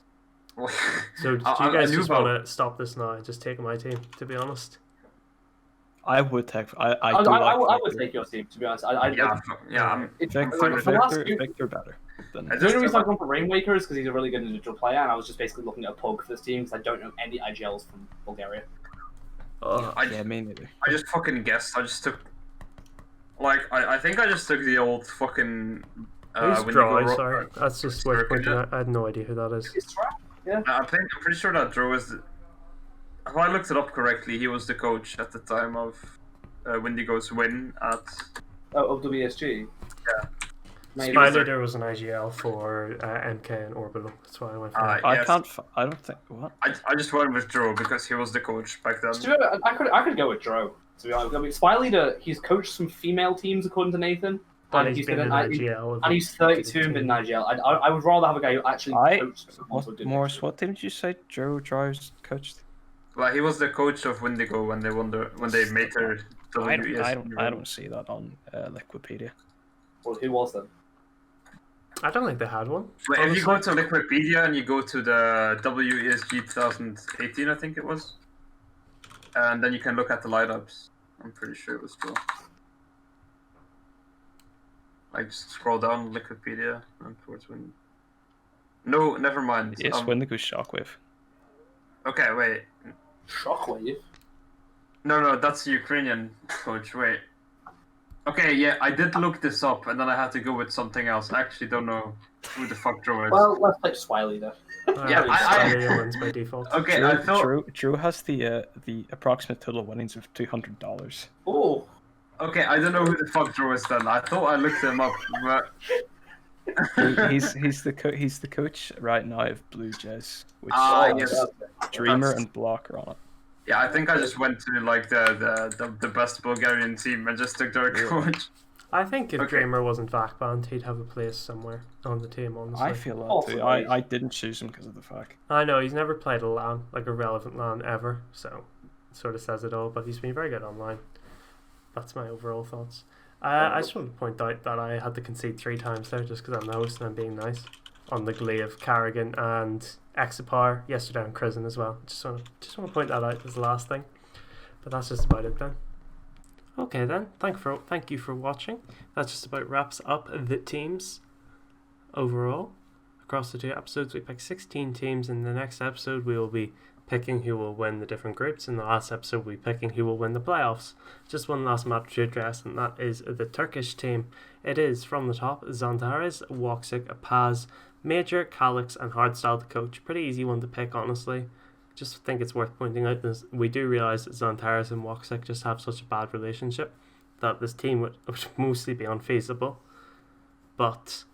So do I you guys knew just about- want to stop this now and just take my team, to be honest? I would take. I I would Victor. take your team, to be honest. Yeah. For last year, Victor better than I the only just- reason I've gone for Rainwaker is because he's a really good individual player, and I was just basically looking at a pug for this team because I don't know any IGLs from Bulgaria. yeah, me neither. I just fucking guessed. I just took. I think I just took the old fucking. Who's Wendigo Dry? Rock- Sorry, that's just worth pointing out. I had no idea who that is. It's right. I'm pretty sure that Drew was. If I looked it up correctly, he was the coach at the time of Wendigo's win at. Oh, of WSG. Yeah. Maybe. Spy Leader was an IGL for MK and Orbital. That's why I went for him. I Yes. can't. I don't think. What? I just went with Drew because he was the coach back then. To be honest, I could go with Dro. To be honest, I mean, Spy Leader, he's coached some female teams according to Nathan, And he's been in an IGL. and he's 32 and been in IGL. I would rather have a guy who actually coached someone who did Morris, it. what team did you say Joe Drives coached? Well, he was the coach of Wendigo when they made their I WSG. don't see that on Wikipedia. Well, who was then? I don't think they had one. But if you go to Wikipedia and you go to the WESG 2018, I think it was, and then you can look at the lineups. I'm pretty sure it was Joe. Just scroll down Wikipedia and towards when. No, never mind. Yes, Wendigo Shockwave. Okay, wait. Shockwave. No, that's the Ukrainian coach. Wait. Okay, yeah, I did look this up, and then I had to go with something else. I actually don't know who the fuck Joe is. Well, let's play Spy Leader. Yeah, Spy Leader wins by default. Okay, I thought. Drew has the approximate total winnings of $200. Oh, Okay, I don't know who the fuck Joe is then. I thought I looked him up, but. he's the coach right now of Blue Jays, which Yes. has Dreamer That's- and Blocker on it. Yeah, I think I just went to the best Bulgarian team and just took their coach. I think if Okay. Dreamer wasn't back banned, he'd have a place somewhere on the team, honestly. I feel that too. Possibly. I didn't choose him because of the fact. I know, he's never played a LAN, like a relevant LAN ever, so it sort of says it all, but he's been very good online. That's my overall thoughts. I just want to point out that I had to concede 3 times there just because I'm the host and I'm being nice. on the Glaive, Carrigan, and Exapar yesterday on Prison as well. Just want to point that out as the last thing. But that's just about it then. Okay then, thank you for watching. That just about wraps up the teams overall. Across the 2 episodes, we picked 16 teams. In the next episode, we will be picking who will win the different groups. In the last episode, we'll be picking who will win the playoffs. Just one last map to address, and that is the Turkish team. It is, from the top, Zantares, Woksik, Paz, Major, Calix, and Hardstyle to coach. Pretty easy one to pick, honestly. Just think it's worth pointing out that we do realise that Zantares and Woksik just have such a bad relationship that this team would mostly be unfeasible. But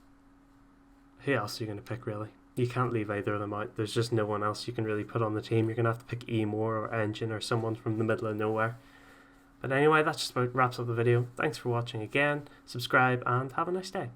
who else are you going to pick, really? You can't leave either of them out. There's just no one else you can really put on the team. You're going to have to pick Emor or Engine or someone from the middle of nowhere. But anyway, that just about wraps up the video. Thanks for watching again. Subscribe and have a nice day.